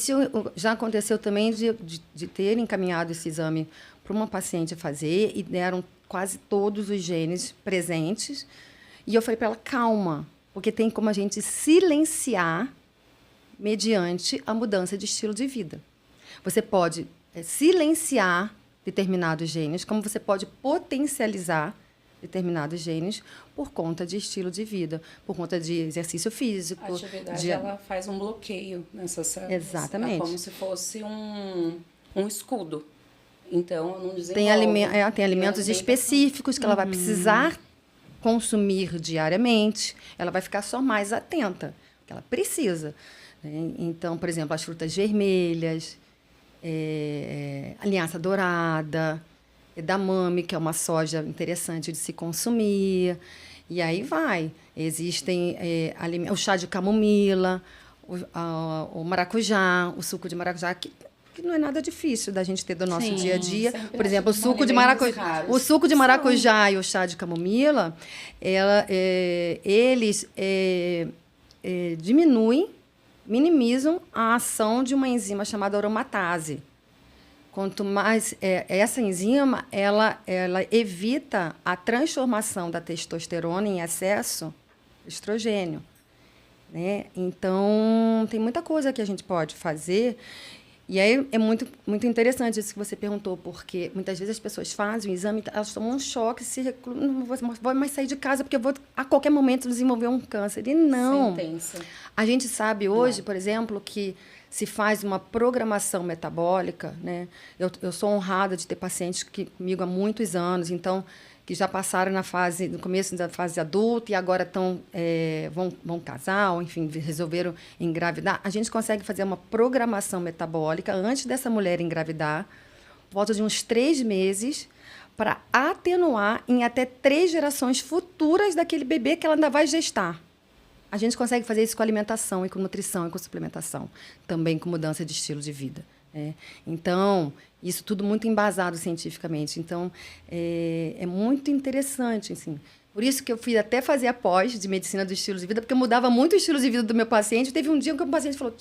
já aconteceu também de ter encaminhado esse exame para uma paciente fazer e deram quase todos os genes presentes. E eu falei para ela, calma, porque tem como a gente silenciar mediante a mudança de estilo de vida. Você pode silenciar determinados genes, como você pode potencializar determinados genes por conta de estilo de vida, por conta de exercício físico. A atividade, ela faz um bloqueio nessas células. Exatamente. É como se fosse um escudo. Então, não desenvolve. Tem alimentos específicos que ela vai precisar consumir diariamente. Ela vai ficar só mais atenta, que ela precisa. Então, por exemplo, as frutas vermelhas, a linhaça dourada, edamame, que é uma soja interessante de se consumir. E aí vai. Existem o chá de camomila, o maracujá, o suco de maracujá, que não é nada difícil da gente ter do nosso dia a dia. Por exemplo, o suco de maracujá e o chá de camomila, eles minimizam a ação de uma enzima chamada aromatase. Quanto mais essa enzima, ela evita a transformação da testosterona em excesso estrogênio, né? Então, tem muita coisa que a gente pode fazer. E aí é muito, muito interessante isso que você perguntou, porque muitas vezes as pessoas fazem o exame, elas tomam um choque, se reclusam, não vou mais sair de casa porque eu vou a qualquer momento desenvolver um câncer. E não. Sentença. A gente sabe hoje, por exemplo, que se faz uma programação metabólica, né? Eu sou honrada de ter pacientes comigo há muitos anos, então, que já passaram no começo da fase adulta e agora vão casar, ou, enfim, resolveram engravidar. A gente consegue fazer uma programação metabólica antes dessa mulher engravidar, volta de uns 3 meses, para atenuar em até 3 gerações futuras daquele bebê que ela ainda vai gestar. A gente consegue fazer isso com alimentação e com nutrição e com suplementação, também com mudança de estilo de vida. Então, isso tudo muito embasado cientificamente. Então, é muito interessante, assim. Por isso que eu fui até fazer a pós de medicina do estilo de vida, porque eu mudava muito o estilo de vida do meu paciente. Teve um dia que o paciente falou,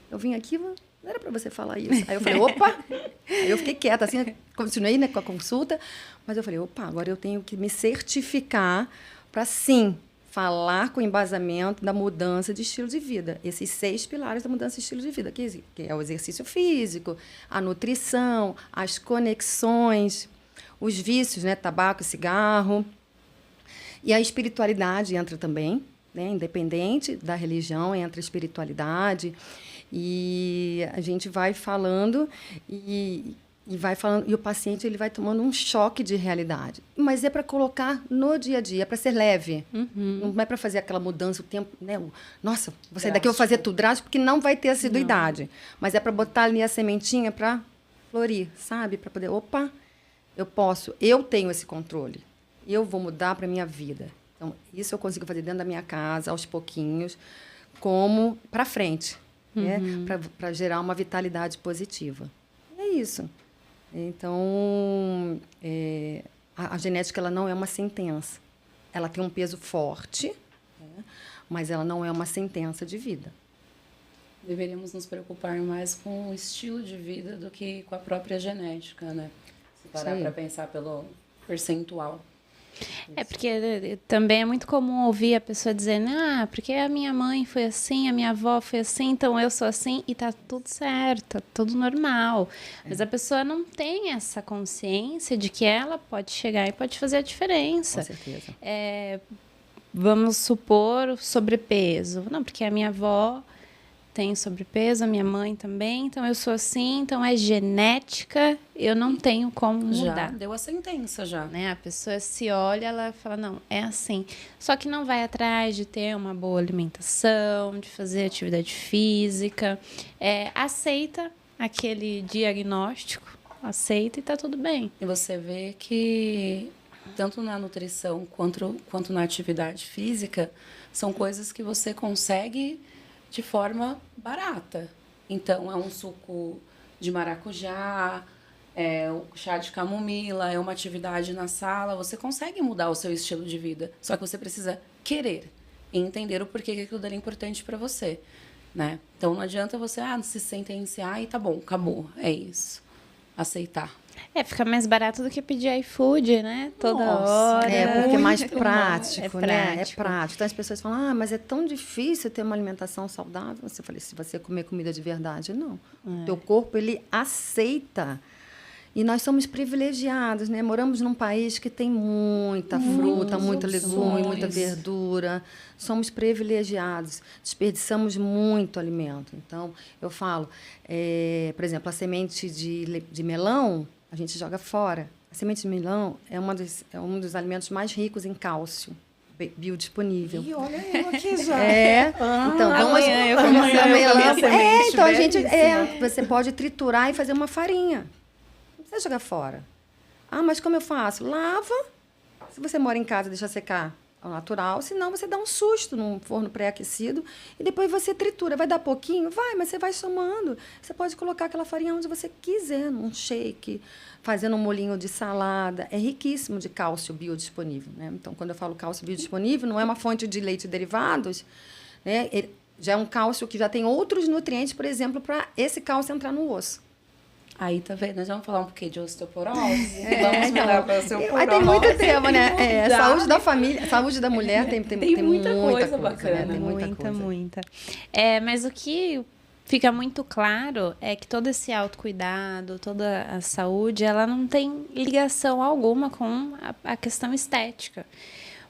eu vim aqui, não era para você falar isso. Aí eu falei, opa! Aí eu fiquei quieta, assim, continuei, né, com a consulta, mas eu falei, opa, agora eu tenho que me certificar para, sim, falar com embasamento da mudança de estilo de vida. Esses 6 pilares da mudança de estilo de vida, que é o exercício físico, a nutrição, as conexões, os vícios, né? Tabaco, cigarro. E a espiritualidade entra também, né? Independente da religião, entra a espiritualidade. E a gente vai falando e o paciente ele vai tomando um choque de realidade. Mas é para colocar no dia a dia, é para ser leve. Não é para fazer aquela mudança o tempo, né? Nossa, vou sair daqui, eu vou fazer tudo drástico, porque não vai ter assiduidade. Mas é para botar ali a sementinha para florir, sabe? Para poder, opa, eu tenho esse controle. Eu vou mudar para a minha vida. Então, isso eu consigo fazer dentro da minha casa, aos pouquinhos, como para frente, né? Para gerar uma vitalidade positiva. É isso. Então, A genética ela não é uma sentença. Ela tem um peso forte, né? Mas ela não é uma sentença de vida. Deveríamos nos preocupar mais com o estilo de vida do que com a própria genética, né? Se parar para pensar pelo percentual. Porque também é muito comum ouvir a pessoa dizendo, porque a minha mãe foi assim, a minha avó foi assim, então eu sou assim, e tá tudo certo, tá tudo normal. Mas a pessoa não tem essa consciência de que ela pode chegar e pode fazer a diferença. Com certeza. Vamos supor sobrepeso. Não, porque a minha avó tem sobrepeso, a minha mãe também, então eu sou assim, então é genética, eu não tenho como mudar. Já deu a sentença, já. Né? A pessoa se olha, ela fala, não, é assim. Só que não vai atrás de ter uma boa alimentação, de fazer atividade física, aceita aquele diagnóstico, aceita e tá tudo bem. E você vê que, tanto na nutrição quanto na atividade física, são coisas que você consegue de forma barata. Então, é um suco de maracujá, é o chá de camomila, é uma atividade na sala. Você consegue mudar o seu estilo de vida. Só que você precisa querer e entender o porquê que aquilo dali é importante para você, né? Então, não adianta você se sentenciar e tá bom, acabou, é isso. Aceitar. Fica mais barato do que pedir iFood, né? Toda hora. Porque é mais prático, né? Prático. É prático. Então, as pessoas falam, mas é tão difícil ter uma alimentação saudável. Eu falei, se você comer comida de verdade, não. O teu corpo, ele aceita. E nós somos privilegiados, né? Moramos num país que tem muita fruta, muito legume, muita verdura. Somos privilegiados. Desperdiçamos muito alimento. Então, eu falo, por exemplo, a semente de melão, a gente joga fora. A semente de melão é um dos alimentos mais ricos em cálcio biodisponível. E olha eu aqui já. Então vamos começar melão. Então a gente você pode triturar e fazer uma farinha. Não precisa jogar fora. Mas como eu faço? Lava. Se você mora em casa, deixa secar ao natural, senão você dá um susto num forno pré-aquecido e depois você tritura. Vai dar pouquinho? Vai, mas você vai somando. Você pode colocar aquela farinha onde você quiser, num shake, fazendo um molhinho de salada. É riquíssimo de cálcio biodisponível, né? Então, quando eu falo cálcio biodisponível, não é uma fonte de leite e derivados, né? Já é um cálcio que já tem outros nutrientes, por exemplo, para esse cálcio entrar no osso. Aí, tá vendo? Nós vamos falar um pouquinho de osteoporose. Vamos mudar para osteoporose. Aí tem muito tema, né? Saúde da família, saúde da mulher tem muita coisa bacana. Né? Tem muita. Mas o que fica muito claro é que todo esse autocuidado, toda a saúde, ela não tem ligação alguma com a questão estética.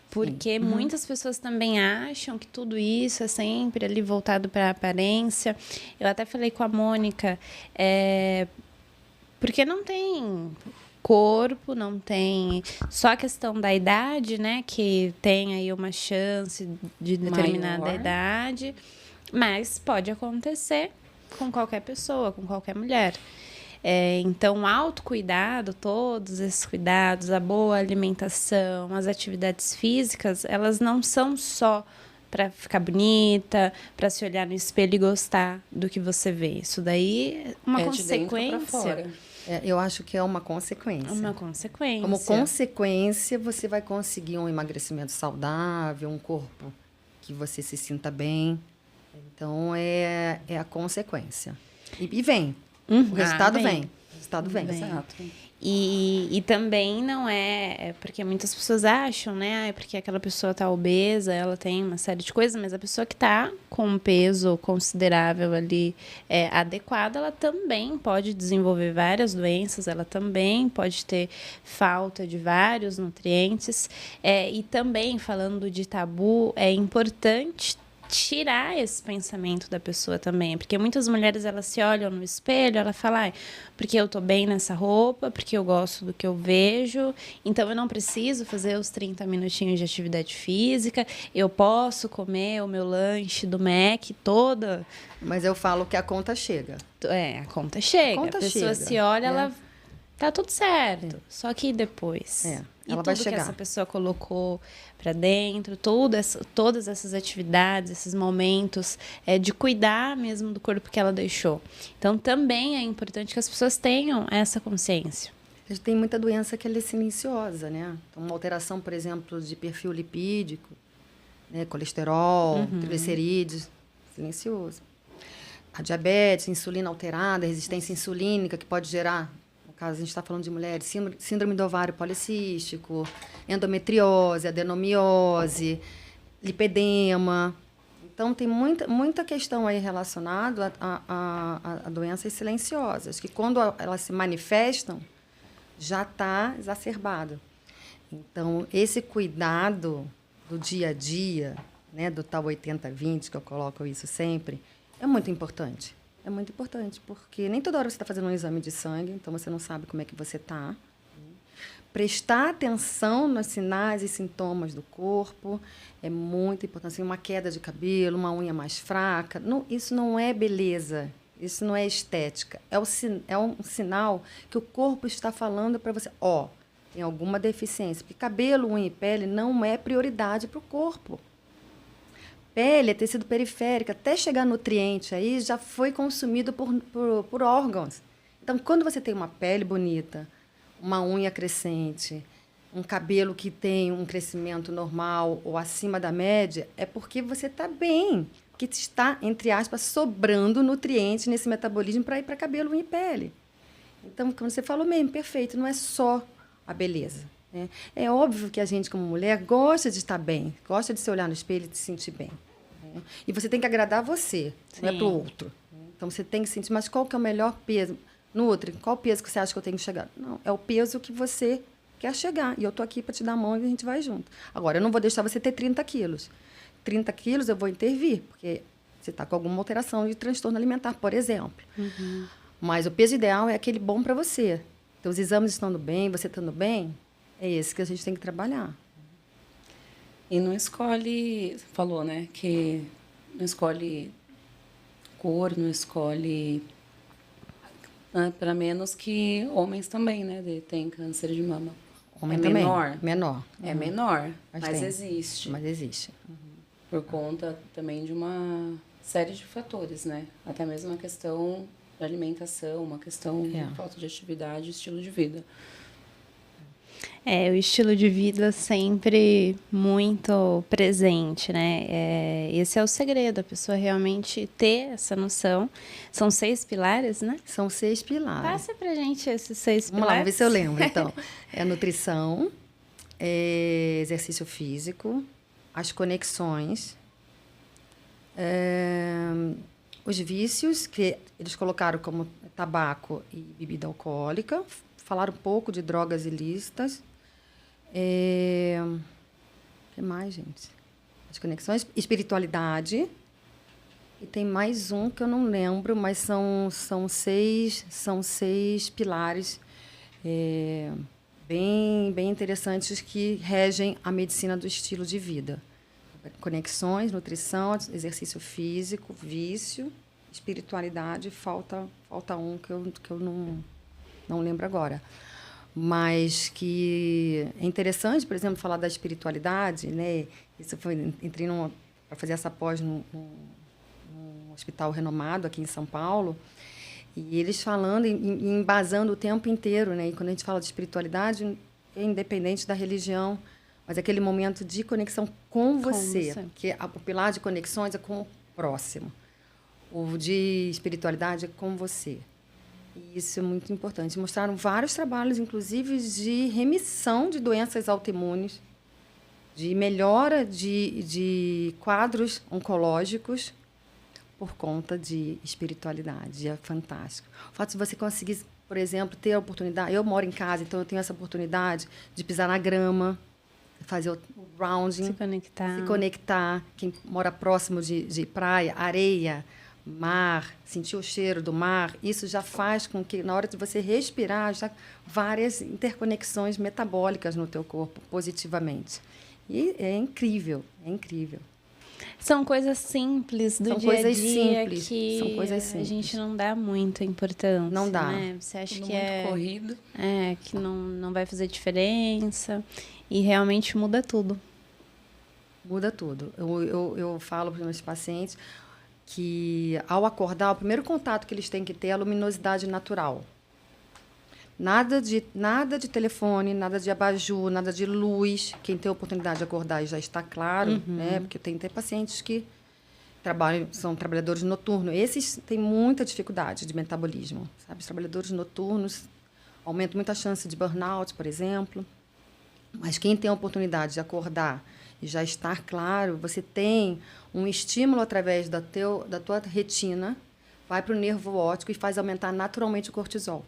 Porque muitas pessoas também acham que tudo isso é sempre ali voltado para a aparência. Eu até falei com a Mônica, porque não tem corpo, não tem só a questão da idade, né? Que tem aí uma chance de determinada idade, mas pode acontecer com qualquer pessoa, com qualquer mulher. Então, o autocuidado, todos esses cuidados, a boa alimentação, as atividades físicas, elas não são só para ficar bonita, para se olhar no espelho e gostar do que você vê. Isso daí é uma consequência. De dentro pra fora. Eu acho que é uma consequência. Uma consequência. Como consequência, você vai conseguir um emagrecimento saudável, um corpo que você se sinta bem. Então, é a consequência. E vem. O resultado vem. O resultado vem. Exato. E também não porque muitas pessoas acham, né? Porque aquela pessoa está obesa, ela tem uma série de coisas, mas a pessoa que está com um peso considerável ali adequado, ela também pode desenvolver várias doenças, ela também pode ter falta de vários nutrientes. E também, falando de tabu, é importante tirar esse pensamento da pessoa também, porque muitas mulheres elas se olham no espelho, ela fala, porque eu tô bem nessa roupa, porque eu gosto do que eu vejo, então eu não preciso fazer os 30 minutinhos de atividade física, eu posso comer o meu lanche do Mac toda. Mas eu falo que a conta chega. A conta chega. A pessoa se olha, ela tá tudo certo. Só que depois. Ela tudo vai chegar. que essa pessoa colocou para dentro, todas essas atividades, esses momentos de cuidar mesmo do corpo que ela deixou. Então, também é importante que as pessoas tenham essa consciência. Tem muita doença que ela é silenciosa, né? Então, uma alteração, por exemplo, de perfil lipídico, né? Colesterol, triglicerídeos, silencioso. A diabetes, insulina alterada, resistência insulínica, que pode gerar, no caso, a gente está falando de mulheres, síndrome do ovário policístico, endometriose, adenomiose, lipedema. Então, tem muita questão aí relacionada a doenças silenciosas, que quando elas se manifestam, já está exacerbado. Então, esse cuidado do dia a dia, né, do tal 80-20, que eu coloco isso sempre, é muito importante. É muito importante, porque nem toda hora você está fazendo um exame de sangue, então você não sabe como é que você está. Prestar atenção nos sinais e sintomas do corpo é muito importante. Assim, uma queda de cabelo, uma unha mais fraca, não, isso não é beleza, isso não é estética. É um sinal que o corpo está falando para você, tem alguma deficiência. Porque cabelo, unha e pele não é prioridade para o corpo. Pele é tecido periférico, até chegar nutriente aí já foi consumido por órgãos. Então, quando você tem uma pele bonita, uma unha crescente, um cabelo que tem um crescimento normal ou acima da média, é porque você está bem, que está, entre aspas, sobrando nutrientes nesse metabolismo para ir para cabelo, unha e pele. Então, como você falou mesmo, perfeito, não é só a beleza. Né? É óbvio que a gente, como mulher, gosta de estar bem, gosta de se olhar no espelho e se sentir bem. Né? E você tem que agradar você, não é para o outro. Então, você tem que sentir, mas qual que é o melhor peso? Nutri, qual peso que você acha que eu tenho que chegar? Não, é o peso que você quer chegar. E eu estou aqui para te dar a mão e a gente vai junto. Agora, eu não vou deixar você ter 30 quilos. 30 quilos eu vou intervir, porque você está com alguma alteração de transtorno alimentar, por exemplo. Mas o peso ideal é aquele bom para você. Então, os exames estando bem, você estando bem, é esse que a gente tem que trabalhar. E não escolhe, você falou, né, que não escolhe cor, não escolhe, para menos que homens também, né, têm câncer de mama. Homem também. Menor. É menor, mas existe. Mas existe. Por conta também de uma série de fatores, né? Até mesmo uma questão de alimentação, uma questão de falta de atividade, estilo de vida. O estilo de vida sempre muito presente, né? Esse é o segredo, a pessoa realmente ter essa noção. São 6 pilares, né? São 6 pilares. Passa pra gente esses 6 pilares. Vamos lá, vamos ver se eu lembro, então. É a nutrição, exercício físico, as conexões, os vícios, que eles colocaram como tabaco e bebida alcoólica, falaram um pouco de drogas ilícitas. O que mais, gente? As conexões, espiritualidade. E tem mais um que eu não lembro, mas são seis pilares bem interessantes que regem a medicina do estilo de vida. Conexões, nutrição, exercício físico, vício, espiritualidade. Falta um que eu não lembro agora. Mas que é interessante, por exemplo, falar da espiritualidade, né? Isso foi, entrei para fazer essa pós num hospital renomado aqui em São Paulo, e eles falando e embasando o tempo inteiro, né? E quando a gente fala de espiritualidade, é independente da religião, mas é aquele momento de conexão com você, porque o pilar de conexões é com o próximo, o de espiritualidade é com você. E isso é muito importante. Mostraram vários trabalhos, inclusive, de remissão de doenças autoimunes, de melhora de quadros oncológicos por conta de espiritualidade. É fantástico. O fato de você conseguir, por exemplo, ter a oportunidade... Eu moro em casa, então eu tenho essa oportunidade de pisar na grama, fazer o rounding. Se conectar. Quem mora próximo de praia, areia, mar, sentir o cheiro do mar, isso já faz com que, na hora de você respirar, já várias interconexões metabólicas no teu corpo, positivamente. E é incrível, é incrível. São coisas simples do dia a dia que são coisas simples. A gente não dá muita importância. Não dá. Né? Você acha tudo que muito corrido. Que não vai fazer diferença e realmente muda tudo. Muda tudo. Eu falo para os meus pacientes que, ao acordar, o primeiro contato que eles têm que ter é a luminosidade natural. Nada de telefone, nada de abajur, nada de luz. Quem tem a oportunidade de acordar já está claro, né? Porque eu tenho até pacientes que são trabalhadores noturnos. Esses têm muita dificuldade de metabolismo, sabe? Os trabalhadores noturnos aumentam muito a chance de burnout, por exemplo. Mas quem tem a oportunidade de acordar e já estar claro, você tem um estímulo através da tua retina, vai para o nervo óptico e faz aumentar naturalmente o cortisol.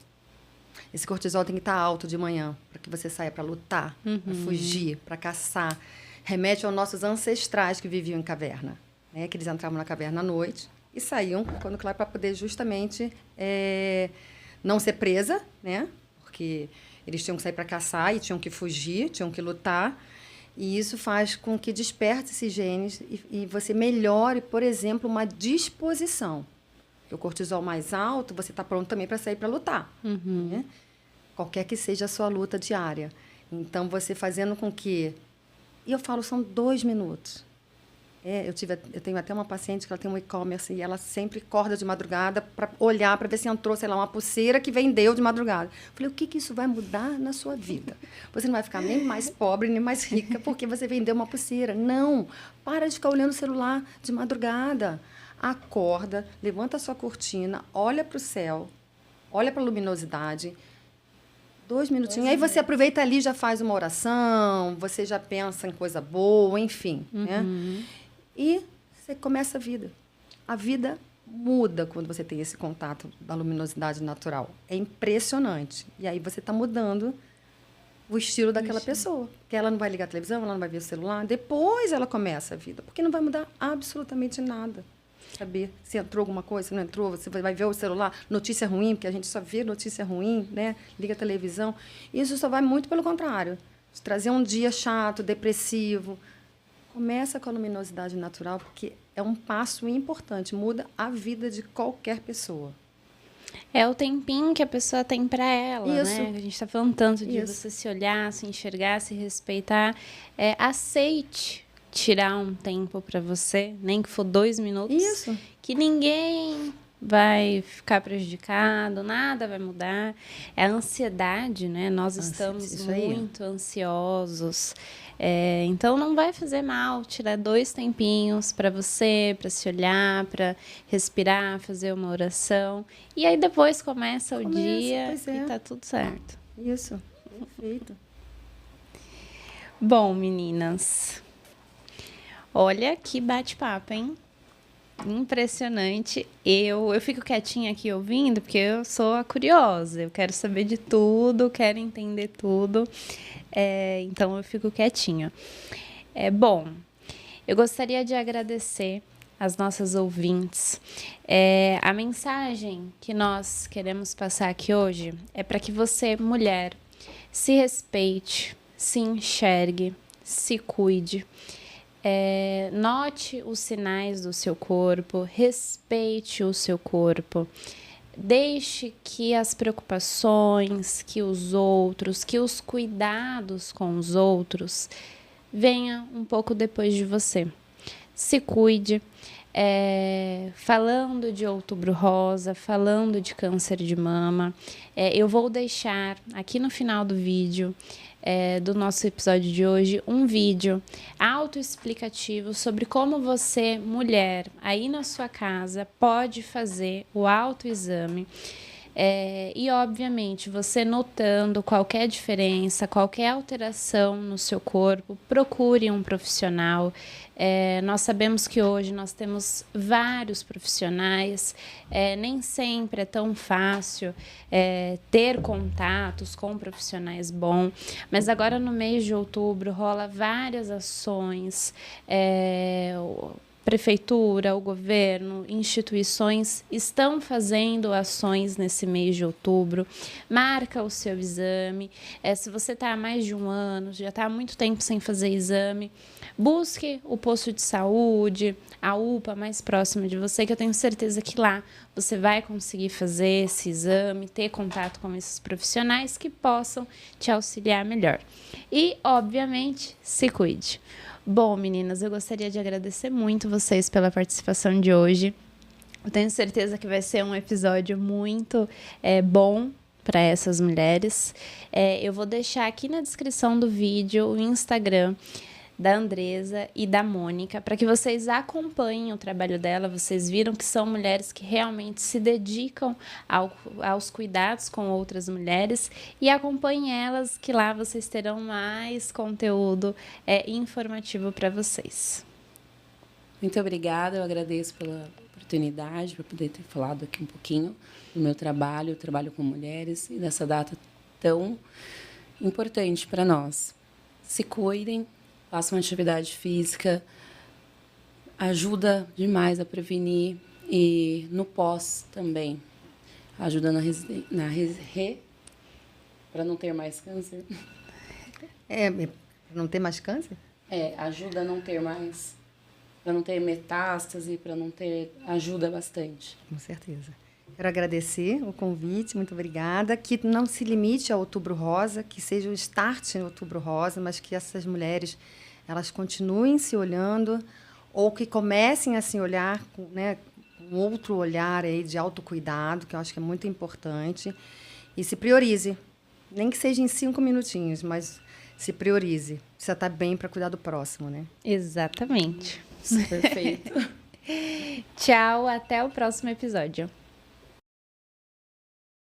Esse cortisol tem que estar alto de manhã, para que você saia para lutar, para fugir, para caçar. Remete aos nossos ancestrais que viviam em caverna, né? Que eles entravam na caverna à noite e saíam quando claro, para poder justamente não ser presa, né? Porque eles tinham que sair para caçar e tinham que fugir, tinham que lutar. E isso faz com que desperte esses genes e você melhore, por exemplo, uma disposição. Porque o cortisol mais alto, você está pronto também para sair para lutar. Né? Qualquer que seja a sua luta diária. Então, você fazendo com que... E eu falo, são 2 minutos. Eu tenho até uma paciente que ela tem um e-commerce e ela sempre acorda de madrugada para olhar, para ver se entrou, sei lá, uma pulseira que vendeu de madrugada. Eu falei, o que isso vai mudar na sua vida? Você não vai ficar nem mais pobre, nem mais rica porque você vendeu uma pulseira. Não! Para de ficar olhando o celular de madrugada. Acorda, levanta a sua cortina, olha para o céu, olha para a luminosidade. 2 minutinhos. Aí você aproveita ali, já faz uma oração, você já pensa em coisa boa, enfim, né? E você começa a vida. A vida muda quando você tem esse contato da luminosidade natural. É impressionante. E aí você está mudando o estilo daquela pessoa. Porque ela não vai ligar a televisão, ela não vai ver o celular. Depois ela começa a vida. Porque não vai mudar absolutamente nada. Saber se entrou alguma coisa, se não entrou. Você vai ver o celular, notícia ruim, porque a gente só vê notícia ruim, né? Liga a televisão. Isso só vai muito pelo contrário. De trazer um dia chato, depressivo. Começa com a luminosidade natural, porque é um passo importante, muda a vida de qualquer pessoa. É o tempinho que a pessoa tem para ela, Isso. né? A gente está falando tanto de Isso. você se olhar, se enxergar, se respeitar. Aceite tirar um tempo para você, nem que for 2 minutos. Isso. Que ninguém vai ficar prejudicado, nada vai mudar. É a ansiedade, né? Nós estamos muito ansiosos. Então, não vai fazer mal tirar 2 tempinhos para você, para se olhar, para respirar, fazer uma oração. E aí, depois começa o dia e tá tudo certo. Isso, perfeito. Bom, meninas, olha que bate-papo, hein? Impressionante. Eu fico quietinha aqui ouvindo, porque eu sou a curiosa. Eu quero saber de tudo, quero entender tudo. Então, eu fico quietinha. Bom, eu gostaria de agradecer às nossas ouvintes. A mensagem que nós queremos passar aqui hoje é para que você, mulher, se respeite, se enxergue, se cuide. Note os sinais do seu corpo, respeite o seu corpo. Deixe que as preocupações, que os outros, que os cuidados com os outros venham um pouco depois de você. Se cuide. Falando de Outubro Rosa, falando de câncer de mama, eu vou deixar aqui no final do vídeo do nosso episódio de hoje um vídeo autoexplicativo sobre como você, mulher, aí na sua casa, pode fazer o autoexame. E, obviamente, você notando qualquer diferença, qualquer alteração no seu corpo, procure um profissional. Nós sabemos que hoje nós temos vários profissionais, nem sempre é tão fácil ter contatos com profissionais bons, mas agora no mês de outubro rola várias ações, prefeitura, o governo, instituições estão fazendo ações nesse mês de outubro. Marca o seu exame. Se você está há mais de 1 ano, já está há muito tempo sem fazer exame, busque o posto de saúde, a UPA mais próxima de você, que eu tenho certeza que lá você vai conseguir fazer esse exame, ter contato com esses profissionais que possam te auxiliar melhor. E, obviamente, se cuide. Bom, meninas, eu gostaria de agradecer muito vocês pela participação de hoje. Eu tenho certeza que vai ser um episódio muito bom para essas mulheres. Eu vou deixar aqui na descrição do vídeo o Instagram da Andresa e da Mônica, para que vocês acompanhem o trabalho dela. Vocês viram que são mulheres que realmente se dedicam aos cuidados com outras mulheres, e acompanhem elas, que lá vocês terão mais conteúdo informativo para vocês. Muito obrigada, eu agradeço pela oportunidade, por poder ter falado aqui um pouquinho do meu trabalho, trabalho com mulheres, e dessa data tão importante para nós. Se cuidem, façam atividade física, ajuda demais a prevenir, e no pós também, ajuda para não ter mais câncer. Para não ter mais câncer? Ajuda a não ter mais, para não ter metástase, para não ter, ajuda bastante. Com certeza. Quero agradecer o convite, muito obrigada. Que não se limite ao Outubro Rosa, que seja o start no Outubro Rosa, mas que essas mulheres elas continuem se olhando, ou que comecem a se olhar, né, com outro olhar aí de autocuidado, que eu acho que é muito importante, e se priorize. Nem que seja em 5 minutinhos, mas se priorize. Precisa estar bem para cuidar do próximo, né? Exatamente. Perfeito. Tchau, até o próximo episódio.